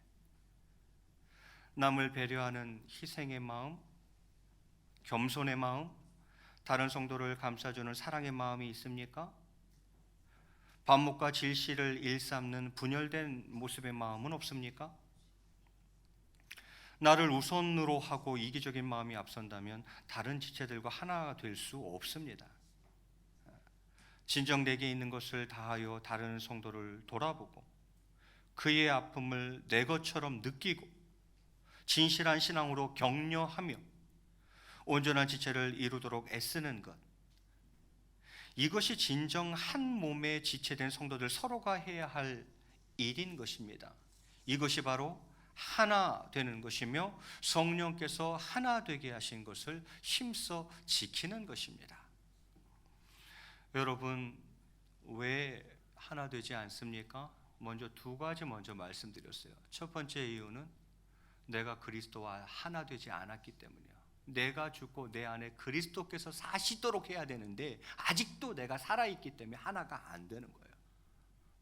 남을 배려하는 희생의 마음, 겸손의 마음, 다른 성도를 감싸주는 사랑의 마음이 있습니까? 반목과 질시를 일삼는 분열된 모습의 마음은 없습니까? 나를 우선으로 하고 이기적인 마음이 앞선다면 다른 지체들과 하나 될 수 없습니다. 진정 내게 있는 것을 다하여 다른 성도를 돌아보고 그의 아픔을 내 것처럼 느끼고 진실한 신앙으로 격려하며 온전한 지체를 이루도록 애쓰는 것, 이것이 진정 한 몸에 지체된 성도들 서로가 해야 할 일인 것입니다. 이것이 바로 하나 되는 것이며 성령께서 하나 되게 하신 것을 힘써 지키는 것입니다. 여러분, 왜 하나 되지 않습니까? 먼저 두 가지 먼저 말씀드렸어요. 첫 번째 이유는 내가 그리스도와 하나 되지 않았기 때문이야. 내가 죽고 내 안에 그리스도께서 사시도록 해야 되는데 아직도 내가 살아있기 때문에 하나가 안 되는 거예요.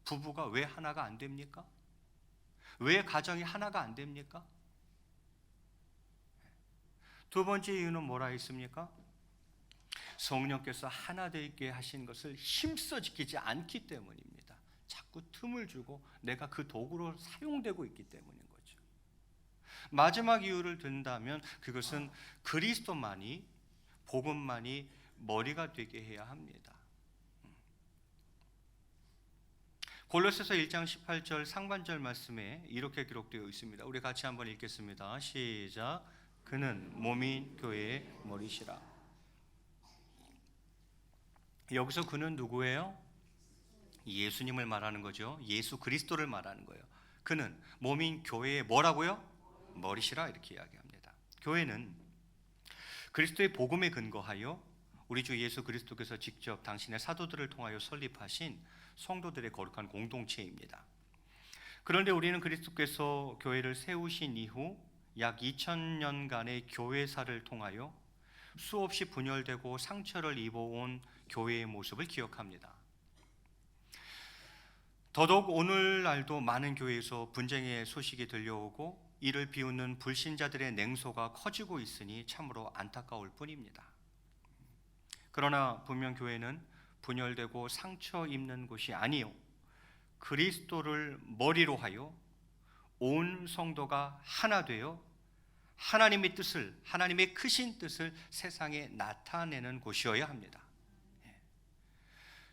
부부가 왜 하나가 안 됩니까? 왜 가정이 하나가 안 됩니까? 두 번째 이유는 뭐라 했습니까? 성령께서 하나 되게 하신 것을 힘써 지키지 않기 때문입니다. 자꾸 틈을 주고 내가 그 도구로 사용되고 있기 때문인 거죠. 마지막 이유를 든다면 그것은 그리스도만이, 복음만이 머리가 되게 해야 합니다. 골로새서 1장 18절 상반절 말씀에 이렇게 기록되어 있습니다. 우리 같이 한번 읽겠습니다. 시작. 그는 몸인 교회의 머리시라. 여기서 그는 누구예요? 예수님을 말하는 거죠. 예수 그리스도를 말하는 거예요. 그는 몸인 교회의 뭐라고요? 머리시라 이렇게 이야기합니다. 교회는 그리스도의 복음에 근거하여 우리 주 예수 그리스도께서 직접 당신의 사도들을 통하여 설립하신 성도들의 거룩한 공동체입니다. 그런데 우리는 그리스도께서 교회를 세우신 이후 약 2000년간의 교회사를 통하여 수없이 분열되고 상처를 입어온 교회의 모습을 기억합니다. 더더욱 오늘날도 많은 교회에서 분쟁의 소식이 들려오고 이를 비웃는 불신자들의 냉소가 커지고 있으니 참으로 안타까울 뿐입니다. 그러나 분명 교회는 분열되고 상처 입는 곳이 아니요 그리스도를 머리로 하여 온 성도가 하나 되어 하나님의 뜻을, 하나님의 크신 뜻을 세상에 나타내는 곳이어야 합니다.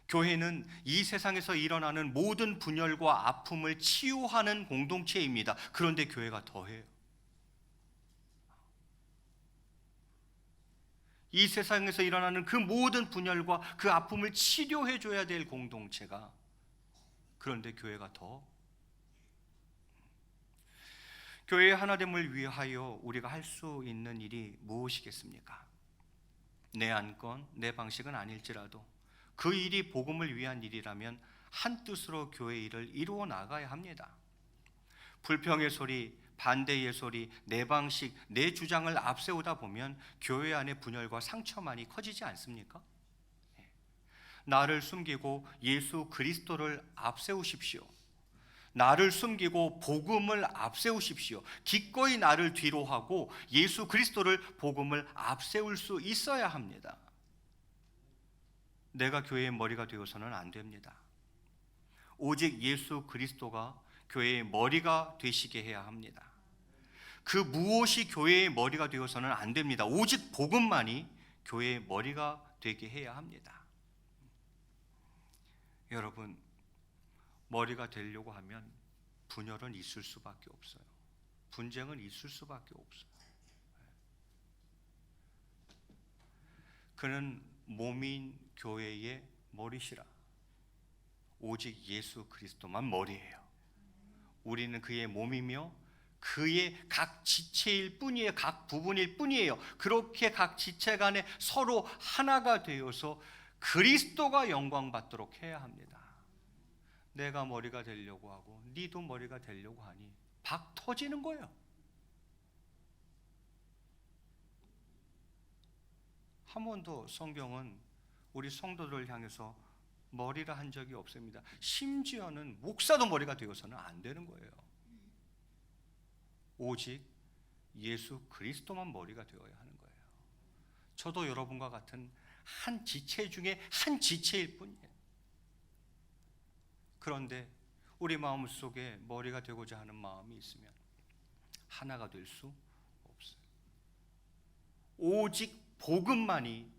교회는 이 세상에서 일어나는 모든 분열과 아픔을 치유하는 공동체입니다. 그런데 교회가 더해요. 이 세상에서 일어나는 그 모든 분열과 그 아픔을 치료해 줘야 될 공동체가, 그런데 교회가 더. 교회의 하나됨을 위하여 우리가 할 수 있는 일이 무엇이겠습니까? 내 안건, 내 방식은 아닐지라도 그 일이 복음을 위한 일이라면 한 뜻으로 교회 일을 이루어 나가야 합니다. 불평의 소리, 반대의 소리, 내 방식, 내 주장을 앞세우다 보면 교회 안의 분열과 상처만이 커지지 않습니까? 나를 숨기고 예수 그리스도를 앞세우십시오. 나를 숨기고 복음을 앞세우십시오. 기꺼이 나를 뒤로 하고 예수 그리스도를, 복음을 앞세울 수 있어야 합니다. 내가 교회의 머리가 되어서는 안 됩니다. 오직 예수 그리스도가 교회의 머리가 되시게 해야 합니다. 그 무엇이 교회의 머리가 되어서는 안 됩니다. 오직 복음만이 교회의 머리가 되게 해야 합니다. 여러분, 머리가 되려고 하면 분열은 있을 수밖에 없어요. 분쟁은 있을 수밖에 없어요. 그는 몸인 교회의 머리시라. 오직 예수 그리스도만 머리예요. 우리는 그의 몸이며 그의 각 지체일 뿐이에요. 각 부분일 뿐이에요. 그렇게 각 지체 간에 서로 하나가 되어서 그리스도가 영광 받도록 해야 합니다. 내가 머리가 되려고 하고 니도 머리가 되려고 하니 박 터지는 거예요. 한 번도 성경은 우리 성도들을 향해서 머리라 한 적이 없습니다. 심지어는 목사도 머리가 되어서는 안 되는 거예요. 오직 예수 그리스도만 머리가 되어야 하는 거예요. 저도 여러분과 같은 한 지체 중에 한 지체일 뿐이에요. 그런데 우리 마음 속에 머리가 되고자 하는 마음이 있으면 하나가 될 수 없어요. 오직 복음만이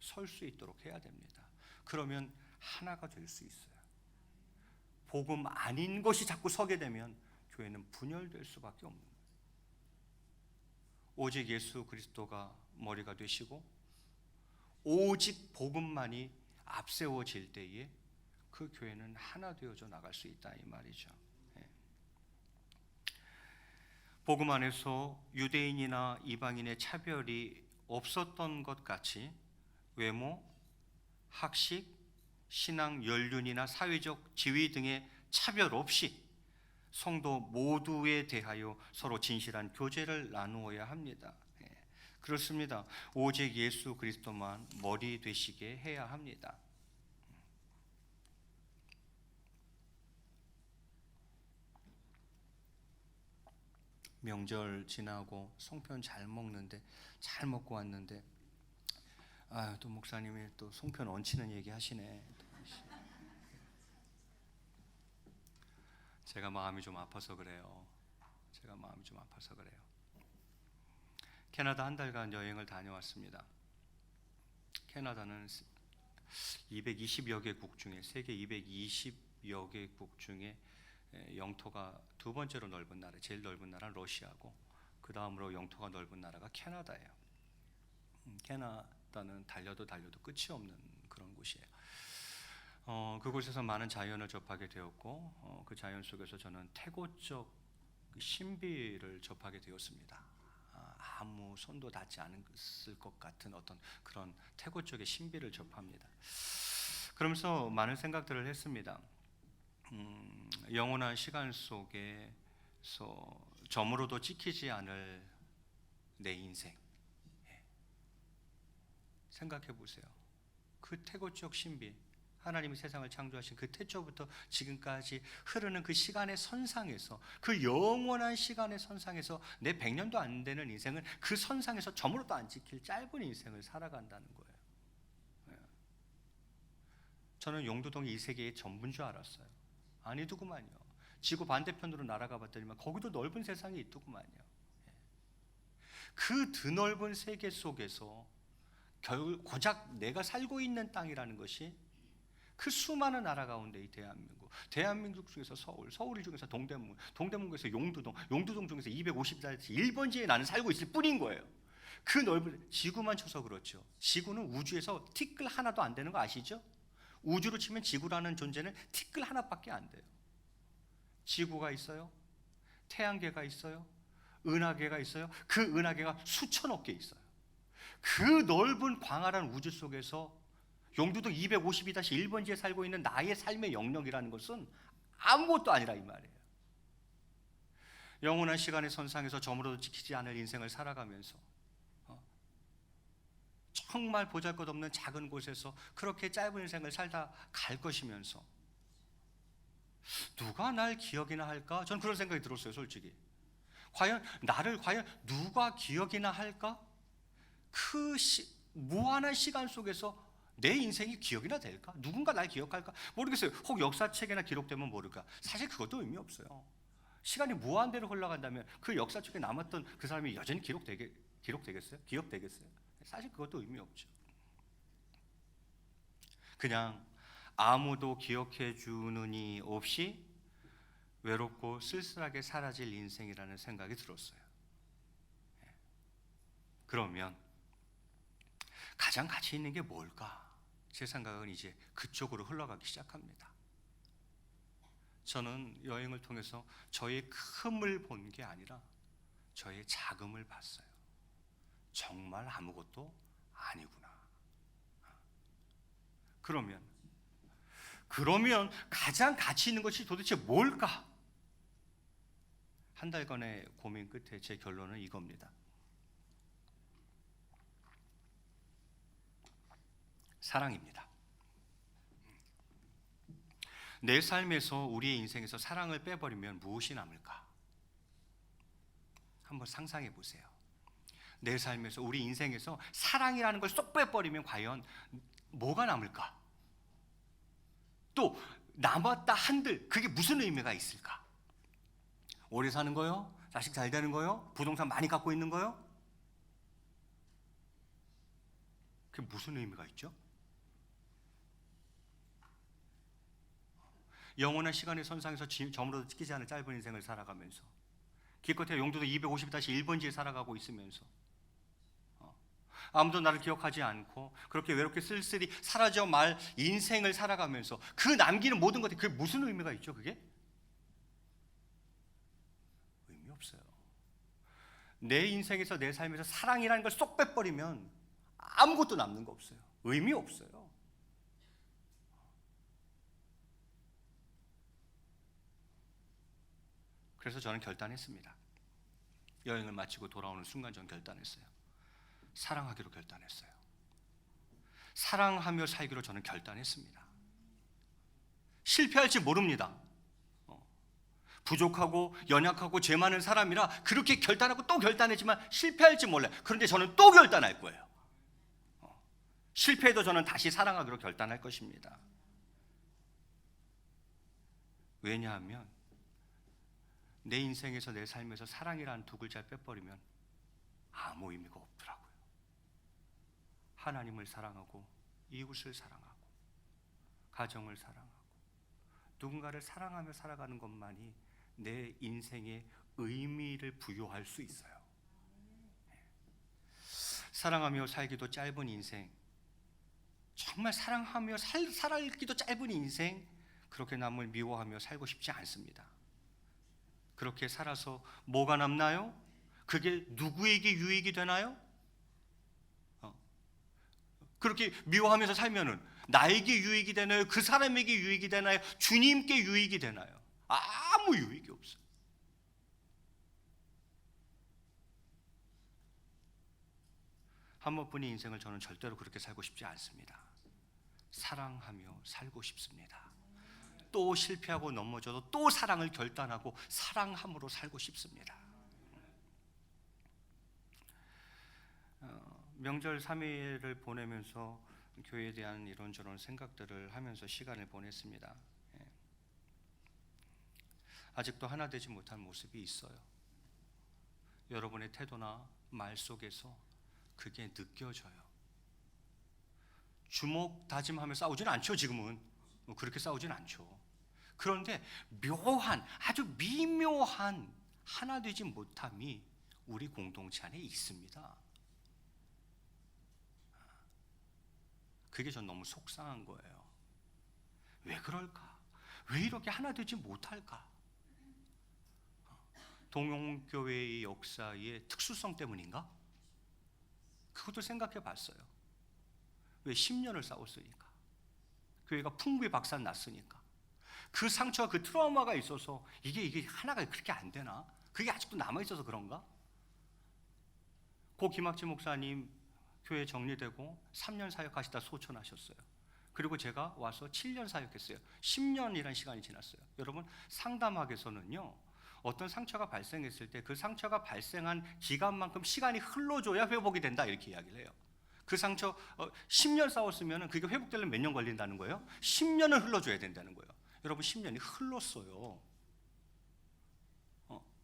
설 수 있도록 해야 됩니다. 그러면 하나가 될 수 있어요. 복음 아닌 것이 자꾸 서게 되면 교회는 분열될 수밖에 없는 거예요. 오직 예수 그리스도가 머리가 되시고 오직 복음만이 앞세워질 때에 그 교회는 하나 되어져 나갈 수 있다 이 말이죠. 복음 안에서 유대인이나 이방인의 차별이 없었던 것 같이 외모, 학식, 신앙 연륜이나 사회적 지위 등의 차별 없이 성도 모두에 대하여 서로 진실한 교제를 나누어야 합니다. 그렇습니다. 오직 예수 그리스도만 머리 되시게 해야 합니다. 명절 지나고 송편 잘 먹고 왔는데 또 목사님이 또 송편 얹히는 얘기 하시네. 제가 마음이 좀 아파서 그래요. 제가 마음이 좀 아파서 그래요. 캐나다 한 달간 여행을 다녀왔습니다. 캐나다는 220여 개국 중에 세계 220여 개국 중에 영토가 두 번째로 넓은 나라, 제일 넓은 나라는 러시아고 그 다음으로 영토가 넓은 나라가 캐나다예요. 캐나다는 달려도 끝이 없는 그런 곳이에요. 그곳에서 많은 자연을 접하게 되었고 그 자연 속에서 저는 태고적 신비를 접하게 되었습니다. 아무 손도 닿지 않았을 것 같은 어떤 그런 태고 쪽의 신비를 접합니다. 그러면서 많은 생각들을 했습니다. 영원한 시간 속에서 점으로도 찍히지 않을 내 인생. 생각해 보세요. 그 태고적 신비, 하나님이 세상을 창조하신 그 태초부터 지금까지 흐르는 그 시간의 선상에서, 그 영원한 시간의 선상에서 내 100년도 안 되는 인생은 그 선상에서 점으로도 안 찍힐 짧은 인생을 살아간다는 거예요. 저는 용두동이 이 세계의 전부인 줄 알았어요. 아니더구만요. 지구 반대편으로 날아가 봤더니만 거기도 넓은 세상이 있더구만요. 그 드넓은 세계 속에서 고작 내가 살고 있는 땅이라는 것이 그 수많은 나라 가운데 이 대한민국 중에서 서울 중에서 동대문구에서 용두동 중에서 250달치 1번지에 나는 살고 있을 뿐인 거예요. 그 넓은 지구만 쳐서 그렇죠. 지구는 우주에서 티끌 하나도 안 되는 거 아시죠? 우주로 치면 지구라는 존재는 티끌 하나밖에 안 돼요. 지구가 있어요. 태양계가 있어요. 은하계가 있어요. 그 은하계가 수천억 개 있어요. 그 넓은 광활한 우주 속에서 용두동 252-1번지에 살고 있는 나의 삶의 영역이라는 것은 아무것도 아니라 이 말이에요. 영원한 시간의 선상에서 점으로도 지키지 않을 인생을 살아가면서 정말 보잘것없는 작은 곳에서 그렇게 짧은 인생을 살다 갈 것이면서 누가 날 기억이나 할까? 저는 그런 생각이 들었어요. 솔직히 나를 과연 누가 기억이나 할까? 그 무한한 시간 속에서 내 인생이 기억이나 될까? 누군가 날 기억할까? 모르겠어요. 혹 역사책에나 기록되면 모를까? 사실 그것도 의미 없어요. 시간이 무한대로 흘러간다면 그 역사책에 남았던 그 사람이 여전히 기록되겠어요? 기억되겠어요? 사실 그것도 의미 없죠. 그냥 아무도 기억해 주는 이 없이 외롭고 쓸쓸하게 사라질 인생이라는 생각이 들었어요. 그러면 가장 가치 있는 게 뭘까? 제 생각은 이제 그쪽으로 흘러가기 시작합니다. 저는 여행을 통해서 저의 큼을 본 게 아니라 저의 작음을 봤어요. 정말 아무것도 아니구나. 그러면 가장 가치 있는 것이 도대체 뭘까? 한 달간의 고민 끝에 제 결론은 이겁니다. 사랑입니다. 내 삶에서, 우리의 인생에서 사랑을 빼버리면 무엇이 남을까? 한번 상상해 보세요. 내 삶에서, 우리 인생에서 사랑이라는 걸 쏙 빼버리면 과연 뭐가 남을까? 또 남았다 한들 그게 무슨 의미가 있을까? 오래 사는 거요? 자식 잘 되는 거요? 부동산 많이 갖고 있는 거요? 그게 무슨 의미가 있죠? 영원한 시간의 선상에서 점으로도 찍히지 않을 짧은 인생을 살아가면서 기껏해야 용두동 250-1번지에 살아가고 있으면서 아무도 나를 기억하지 않고 그렇게 외롭게 쓸쓸히 사라져 말 인생을 살아가면서 그 남기는 모든 것들이 그게 무슨 의미가 있죠? 그게? 의미 없어요. 내 인생에서, 내 삶에서 사랑이라는 걸 쏙 빼버리면 아무것도 남는 거 없어요. 의미 없어요. 그래서 저는 결단했습니다. 여행을 마치고 돌아오는 순간 저는 결단했어요. 사랑하기로 결단했어요. 사랑하며 살기로 저는 결단했습니다. 실패할지 모릅니다. 부족하고 연약하고 죄 많은 사람이라 그렇게 결단하고 또 결단했지만 실패할지 몰라요. 그런데 저는 또 결단할 거예요. 실패해도 저는 다시 사랑하기로 결단할 것입니다. 왜냐하면 내 인생에서, 내 삶에서 사랑이라는 두 글자를 빼버리면 아무 의미가 없더라고요. 하나님을 사랑하고 이웃을 사랑하고 가정을 사랑하고 누군가를 사랑하며 살아가는 것만이 내 인생에 의미를 부여할 수 있어요. 사랑하며 살기도 짧은 인생, 정말 사랑하며 살기도 짧은 인생, 그렇게 남을 미워하며 살고 싶지 않습니다. 그렇게 살아서 뭐가 남나요? 그게 누구에게 유익이 되나요? 그렇게 미워하면서 살면은 나에게 유익이 되나요? 그 사람에게 유익이 되나요? 주님께 유익이 되나요? 아무 유익이 없어요. 한 번뿐인 인생을 저는 절대로 그렇게 살고 싶지 않습니다. 사랑하며 살고 싶습니다. 또 실패하고 넘어져도 또 사랑을 결단하고 사랑함으로 살고 싶습니다. 명절 3일을 보내면서 교회에 대한 이런저런 생각들을 하면서 시간을 보냈습니다. 아직도 하나 되지 못한 모습이 있어요. 여러분의 태도나 말 속에서 그게 느껴져요. 주먹 다짐하며 싸우지는 않죠. 지금은 그렇게 싸우지는 않죠. 그런데 묘한, 아주 미묘한 하나 되지 못함이 우리 공동체 안에 있습니다. 그게 전 너무 속상한 거예요. 왜 그럴까? 왜 이렇게 하나 되지 못할까? 동용교회의 역사의 특수성 때문인가? 그것도 생각해 봤어요. 왜 10년을 싸웠으니까. 교회가 풍부히 박산 났으니까. 그 상처와 그 트라우마가 있어서 이게 하나가 그렇게 안 되나? 그게 아직도 남아있어서 그런가? 고 김학재 목사님 교회 정리되고 3년 사역하시다 소천하셨어요. 그리고 제가 와서 7년 사역했어요. 10년이라는 시간이 지났어요. 여러분, 상담학에서는요, 어떤 상처가 발생했을 때 그 상처가 발생한 기간만큼 시간이 흘러줘야 회복이 된다, 이렇게 이야기를 해요. 그 상처 10년 싸웠으면 그게 회복되려면 몇 년 걸린다는 거예요? 10년을 흘러줘야 된다는 거예요. 여러분, 10년이 흘렀어요.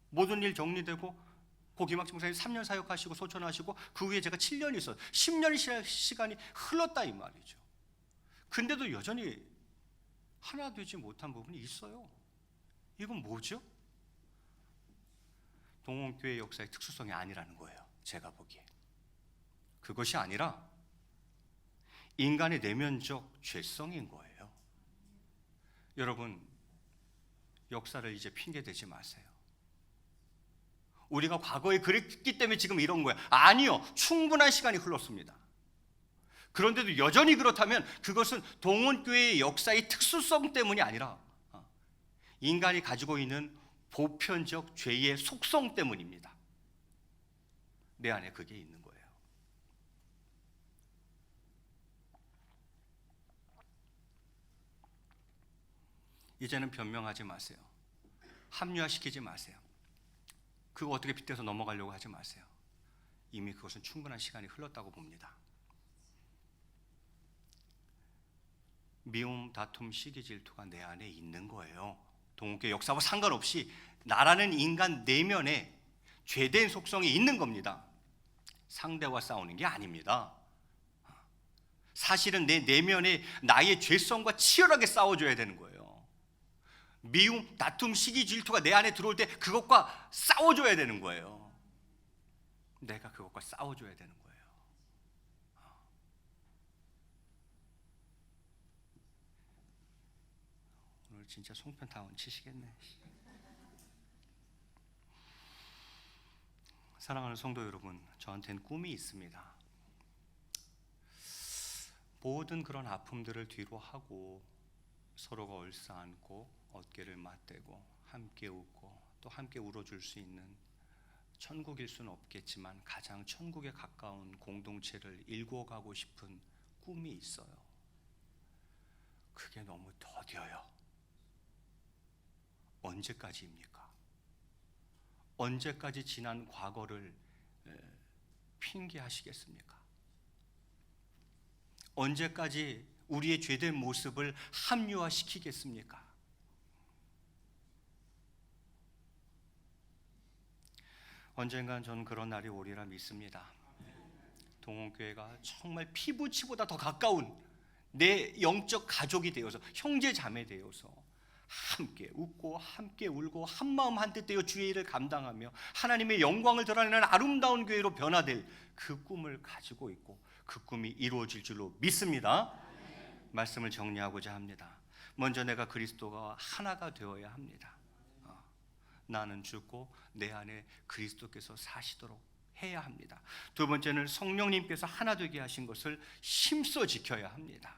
모든 일 정리되고 고 김학재 목사님 3년 사역하시고 소천하시고 그 후에 제가 7년이 있어요. 10년의 시간이 흘렀다 이 말이죠. 근데도 여전히 하나 되지 못한 부분이 있어요. 이건 뭐죠? 동원교회 역사의 특수성이 아니라는 거예요. 제가 보기에. 그것이 아니라 인간의 내면적 죄성인 거예요. 여러분, 역사를 이제 핑계대지 마세요. 우리가 과거에 그랬기 때문에 지금 이런 거야. 아니요. 충분한 시간이 흘렀습니다. 그런데도 여전히 그렇다면 그것은 동원교회의 역사의 특수성 때문이 아니라 인간이 가지고 있는 보편적 죄의 속성 때문입니다. 내 안에 그게 있는 거예요. 이제는 변명하지 마세요. 합리화시키지 마세요. 그거 어떻게 빗대서 넘어가려고 하지 마세요. 이미 그것은 충분한 시간이 흘렀다고 봅니다. 미움, 다툼, 시기, 질투가 내 안에 있는 거예요. 동원교회 역사와 상관없이 나라는 인간 내면에 죄된 속성이 있는 겁니다. 상대와 싸우는 게 아닙니다. 사실은 내 내면에 나의 죄성과 치열하게 싸워줘야 되는 거예요. 미움, 다툼, 시기, 질투가 내 안에 들어올 때 그것과 싸워줘야 되는 거예요. 내가 그것과 싸워줘야 되는 거예요. 오늘 진짜 송편타운 치시겠네. 사랑하는 성도 여러분, 저한테는 꿈이 있습니다. 모든 그런 아픔들을 뒤로 하고 서로가 얼싸안고 어깨를 맞대고 함께 웃고 또 함께 울어줄 수 있는, 천국일 수는 없겠지만 가장 천국에 가까운 공동체를 일궈가고 싶은 꿈이 있어요. 그게 너무 더뎌요. 언제까지입니까? 언제까지 지난 과거를 핑계하시겠습니까? 언제까지 우리의 죄된 모습을 합리화시키겠습니까? 언젠간 전 그런 날이 오리라 믿습니다. 동원교회가 정말 피부치보다 더 가까운 내 영적 가족이 되어서, 형제 자매 되어서 함께 웃고 함께 울고 한마음 한뜻 되어 주의 일을 감당하며 하나님의 영광을 드러내는 아름다운 교회로 변화될 그 꿈을 가지고 있고, 그 꿈이 이루어질 줄로 믿습니다. 말씀을 정리하고자 합니다. 먼저 내가 그리스도가 하나가 되어야 합니다. 나는 죽고 내 안에 그리스도께서 사시도록 해야 합니다. 두 번째는 성령님께서 하나 되게 하신 것을 힘써 지켜야 합니다.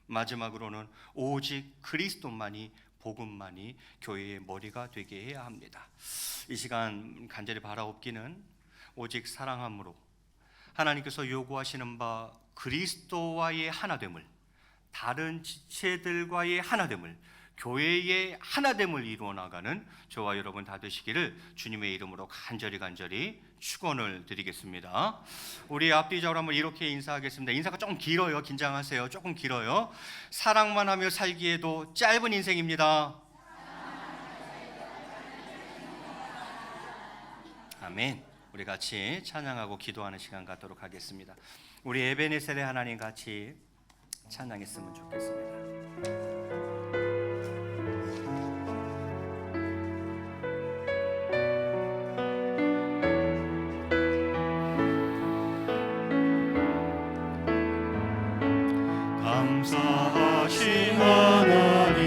마지막으로는 오직 그리스도만이, 복음만이 교회의 머리가 되게 해야 합니다. 이 시간 간절히 바라옵기는 오직 사랑함으로 하나님께서 요구하시는 바 그리스도와의 하나됨을, 다른 지체들과의 하나됨을, 교회의 하나됨을 이루어 나가는 저와 여러분 다 되시기를 주님의 이름으로 간절히 축원을 드리겠습니다. 우리 앞뒤적으로 한번 이렇게 인사하겠습니다. 인사가 조금 길어요. 긴장하세요. 조금 길어요. 사랑만 하며 살기에도 짧은 인생입니다. 아멘. 우리 같이 찬양하고 기도하는 시간 갖도록 하겠습니다. 우리 에베네셀의 하나님 같이 찬양했으면 좋겠습니다. 감사하신 하나님,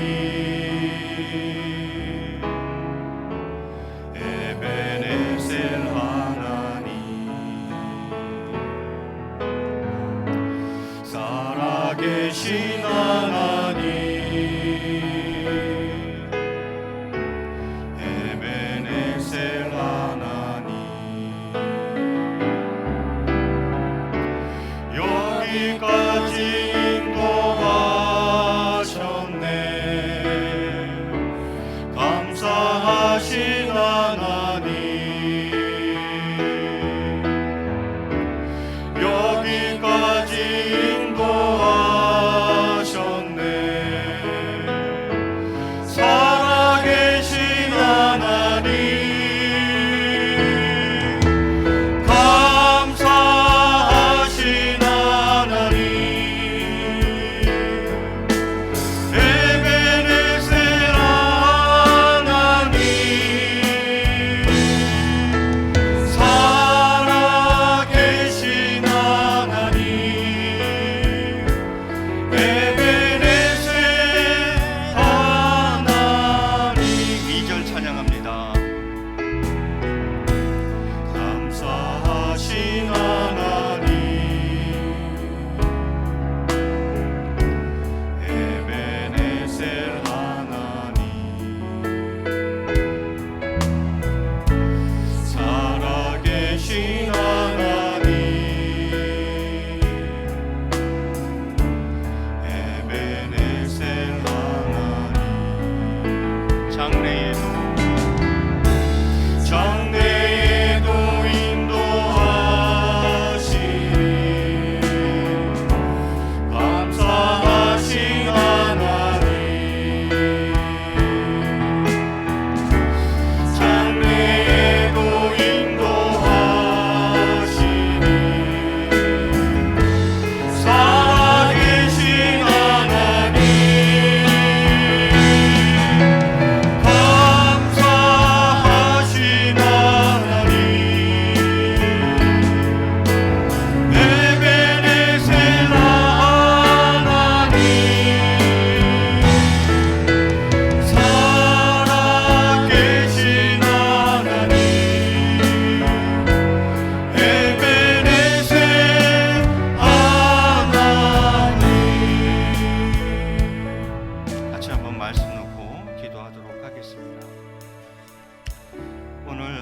에베네셀 하나님, 살아계신 하나님, 에베네셀 하나님, 여기까지 감사하신 하나님, 여기까지 인도하셨네. 살아계신 하나님, 감사하신 하나님,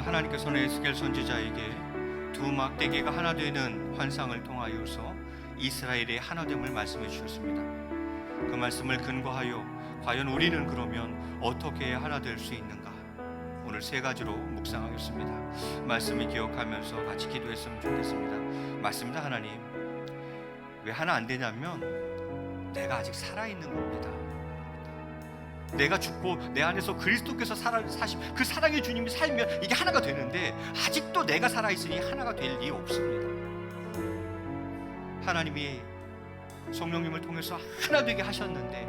하나님께서는 에스겔 선지자에게 두 막대기가 하나 되는 환상을 통하여서 이스라엘의 하나됨을 말씀해 주셨습니다. 그 말씀을 근거하여 과연 우리는 그러면 어떻게 해야 하나 될 수 있는가? 오늘 세 가지로 묵상하겠습니다. 말씀을 기억하면서 같이 기도했으면 좋겠습니다. 맞습니다. 하나님, 왜 하나 안 되냐면 내가 아직 살아있는 겁니다. 내가 죽고 내 안에서 그리스도께서 사신 그 사랑의 주님이 살면 이게 하나가 되는데, 아직도 내가 살아있으니 하나가 될 리 없습니다. 하나님이 성령님을 통해서 하나 되게 하셨는데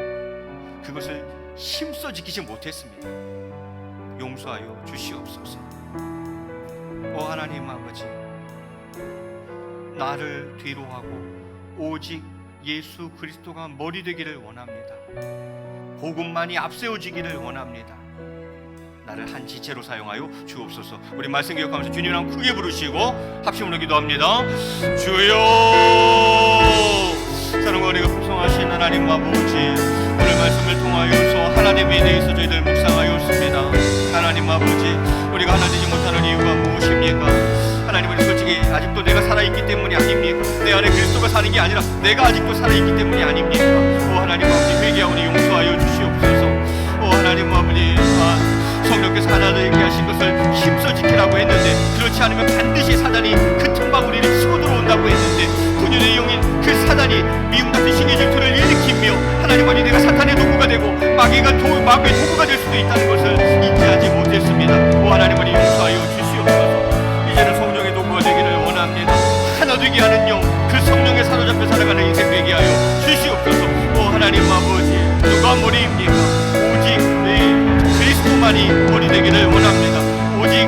그것을 힘써 지키지 못했습니다. 용서하여 주시옵소서. 하나님 아버지, 나를 뒤로하고 오직 예수 그리스도가 머리 되기를 원합니다. 복음만이 앞세워지기를 원합니다. 나를 한 지체로 사용하여 주옵소서. 우리 말씀 기억하면서 주님 이름 크게 부르시고 합심으로 기도합니다. 주여, 사랑과 은혜가 풍성하신 하나님 아버지, 오늘 말씀을 통하여서 하나님에 대해서 저희들 묵상하였습니다. 하나님 아버지, 우리가 하나 되지 못하는 이유가 무엇입니까? 하나님은 솔직히 아직도 내가 살아있기 때문이 아닙니까? 내 안에 그리스도가 사는 게 아니라 내가 아직도 살아있기 때문이 아닙니까? 하나님 아버지, 회개하오니 용서하여 주시옵소서. 하나님 아버지, 성령께서 하나 되게 하신 것을 힘써 지키라고 했는데, 그렇지 않으면 반드시 사단이 그 틈방 우리를 치고 들어온다고 했는데, 군인의 영인 그 사단이 미움 같은 신의 질투를 일으키며 하나님 아버지, 내가 사탄의 도구가 되고 마귀의 도구가 될 수도 있다는 것을 인지하지 못했습니다. 하나님 아버지, 용서하여 주시옵소서. 이제는 성령의 도구가 되기를 원합니다. 하나 되게 하는 영, 그 성령에 사로잡혀 살아가는 인생 되게 하여 주시옵소서. 하나님 아버지, 누가 머리입니까? 오직 그리스도만이 머리 되기를 원합니다. 오직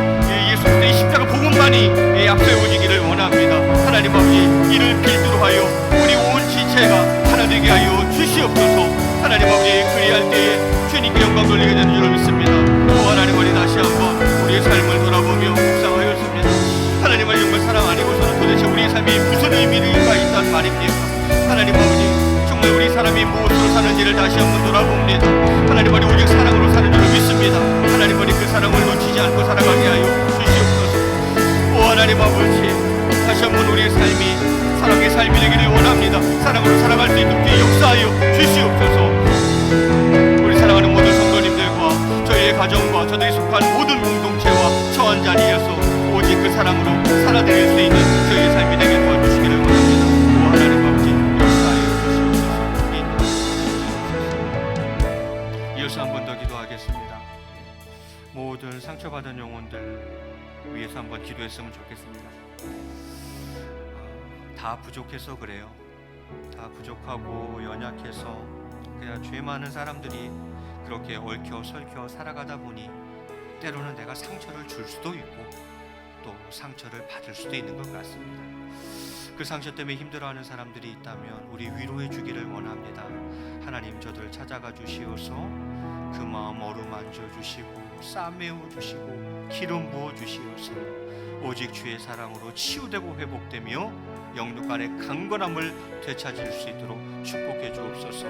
예수 그리스도의 십자가 복음만이 앞세워지기를 원합니다. 하나님 아버지, 이를 필두로 하여 우리 온 지체가 하나 되게 하여 주시옵소서. 하나님 아버지, 그리할 때에 주님께 영광 돌리게 되는 줄을 믿습니다. 하나님 아버지, 다시 한번 우리의 삶을 돌아보며 묵상하였습니다. 하나님 아버지, 정말 사랑 아니고서는 도대체 우리의 삶이 무슨 의미가 있단 말입니까? 하나님 아버지, 정말 우리 사람이 무엇으로 사는지를 다시 한번 돌아봅니다. 하나님 아버지, 오직 사랑으로 사는 줄을 믿습니다. 하나님 아버지, 그 사랑을 놓치지 않고 살아가게 하여 주시옵소서. 하나님 아버지, 다시 한번 우리의 삶이 사랑의 삶이 되기를 원합니다. 사랑으로 살아갈 수 있는 데 역사하여 주시옵소서. 우리 사랑하는 모든 성도님들과 저희의 가정과 저들이 속한 모든 공동체와 처한 자리에서 오직 그 사랑으로 살아드릴 수 있는 저희의 삶이 되길 도와주시기를 원합니다. 하나님 아버지, 역사하여 주시옵소서. 이어서 한 번 더 기도하겠습니다. 모든 상처받은 영혼들 위해서 한번 기도했으면 좋겠습니다. 다 부족해서 그래요. 다 부족하고 연약해서 그냥 죄 많은 사람들이 그렇게 얽혀 설켜 살아가다 보니 때로는 내가 상처를 줄 수도 있고 또 상처를 받을 수도 있는 것 같습니다. 그 상처 때문에 힘들어하는 사람들이 있다면 우리 위로해 주기를 원합니다. 하나님, 저들을 찾아가 주시어서 그 마음 어루만져 주시고 싸매워 주시고 기름 부어 주시어서 오직 주의 사랑으로 치유되고 회복되며 영육간의 강건함을 되찾을 수 있도록 축복해 주옵소서.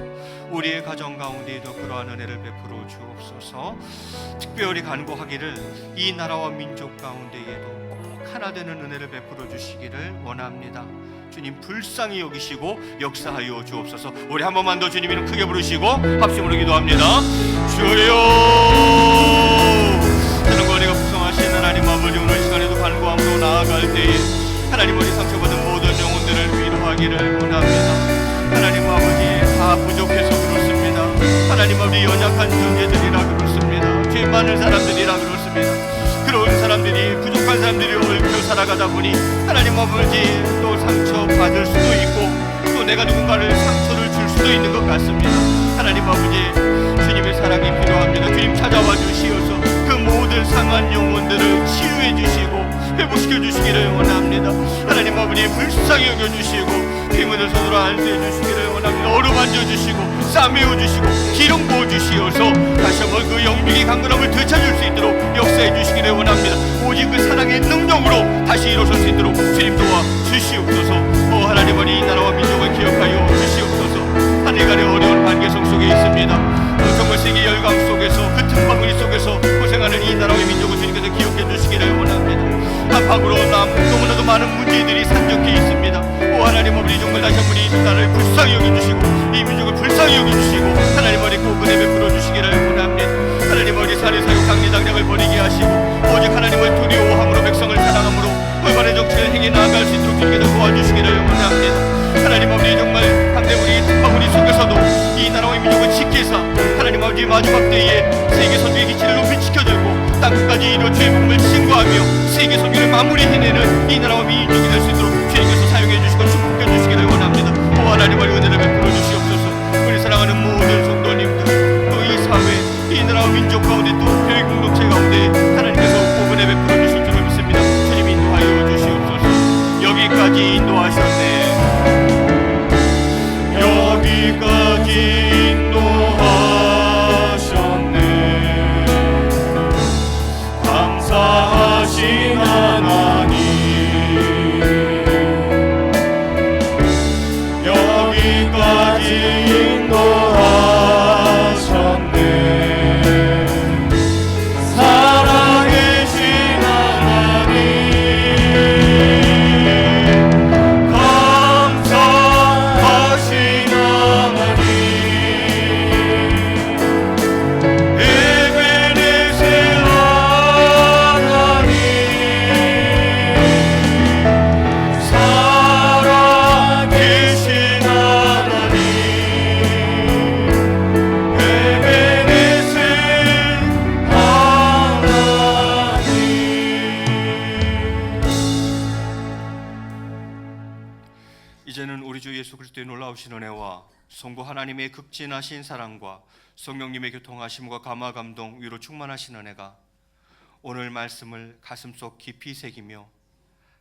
우리의 가정 가운데에도 그러한 은혜를 베풀어 주옵소서. 특별히 간구하기를 이 나라와 민족 가운데에도 꼭 하나 되는 은혜를 베풀어 주시기를 원합니다. 주님, 불쌍히 여기시고 역사하여 주옵소서. 우리 한 번만 더 주님 이름 크게 부르시고 합심으로 기도합니다. 주여, 하나님과 은혜가 풍성하신 하나님 아버지, 오늘 시간에도 간구함으로 나아갈 때에 하나님 아버지, 상처받은 모든 영혼들을 위로하기를 원합니다. 하나님 아버지, 다 부족해서 그렇습니다. 하나님 아버지, 연약한 존재들이라 그렇습니다. 죄 많은 사람들이라 그렇습니다. 그런 사람들이, 부족한 사람들이 얽혀 살아가다 보니 하나님 아버지, 또 상처받을 수도 있고 또 내가 누군가를 상처를 줄 수도 있는 것 같습니다. 하나님 아버지, 주님의 사랑이 필요합니다. 주님, 찾아와 주시어서 그 모든 상한 영혼들을 치유해 주시고 회복시켜 주시기를 원합니다. 하나님 아버지, 불쌍히 여겨주시고 피 묻은 손으로 안수해 주시기를 원합니다. 어루만져 주시고 싸매워 주시고 기름 부어 주시어서 다시 한번 그 영육의 강건함을 되찾을 수 있도록 역사해 주시기를 원합니다. 오직 그 사랑의 능력으로 다시 일어설 수 있도록 주님 도와 주시옵소서. 하나님 아버지, 이 나라와 민족을 기억하여 주시옵소서. 하늘간의 어려운 관계성 속에 있습니다. 정말 세계 열강 속에서 그 틈바구니 속에서 고생하는 이 나라의 민족을 주님께서 기억해 주시기를 원합니다. 한방으로 너무나도 많은 문제들이 산적해 있습니다. 하나님 아버지, 정말 다시 한번 이 나라를 불쌍히 여겨주시고 이 민족을 불쌍히 여겨주시고 하나님 아버지, 꼭 은혜 베풀어 주시기를 원합니다. 하나님 아버지, 살의 사육 강리당량을 버리게 하시고 오직 하나님을 두려워함으로 백성을 사랑함으로 올바른 정치를 행해 나아갈 수 있도록 주님께서 도와주시기를 원합니다. 하나님 아버지, 정말 당대 우리 틈바구니 속에서도 이 나라와 민족을 지키사 하나님 아버지, 마지막 때에 세계 선교의 기치를 높이 지켜들고 땅끝까지 이루어 주의 복음을 증거하며 세계 선교를 마무리 해내는 이 나라와 민족이 될 수 있도록 주님께서 사용해 주시고 축복해 주시기를 원합니다. 오 하나님의 은혜를 베풀어 주시옵소서. 우리 사랑하는 모든 성도님들, 또 이 사회, 이 나라와 민족 가운데, 또 교회 공동체 가운데 하나님께서 복음을 베풀어 주실 줄을 믿습니다. 주님 인도하여 주시옵소서. 여기까지 인도하셨네. 여기까지 감사하신 하나님, 여기까지 인도하셨네. 살아계신 하나님, 감사하신 하나님, 이제는 우리 주 예수 그리스도의 놀라우신 은혜와 성부 하나님의 극진하신 사랑과 성령님의 교통하심과 감화 감동 위로 충만하신 은혜가 오늘 말씀을 가슴속 깊이 새기며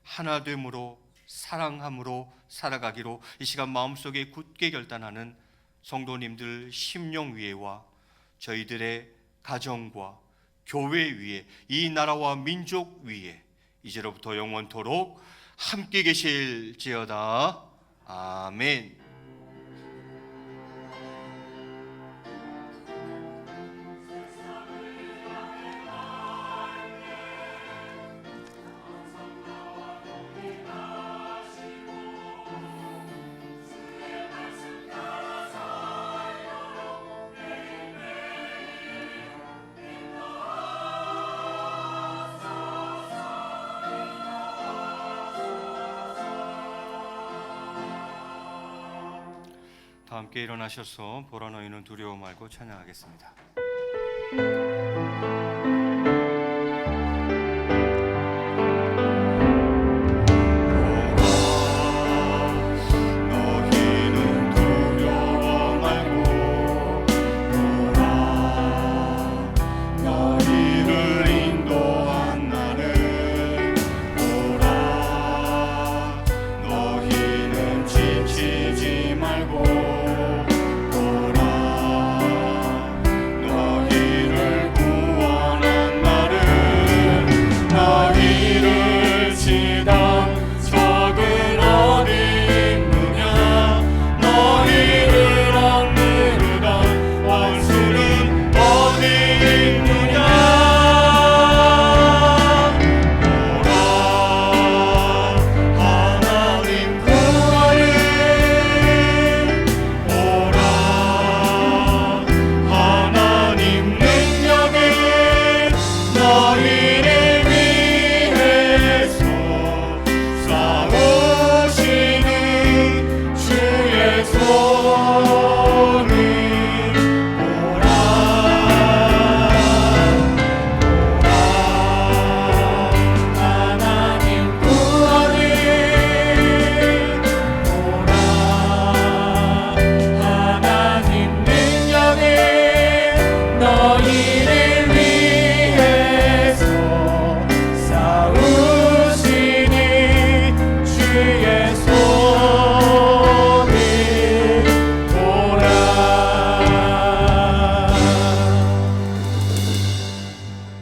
하나됨으로 사랑함으로 살아가기로 이 시간 마음속에 굳게 결단하는 성도님들 심령 위에와 저희들의 가정과 교회 위에, 이 나라와 민족 위에 이제로부터 영원토록 함께 계실지어다. 아멘. 다 함께 일어나셔서 보라 너희는 두려워 말고 찬양하겠습니다.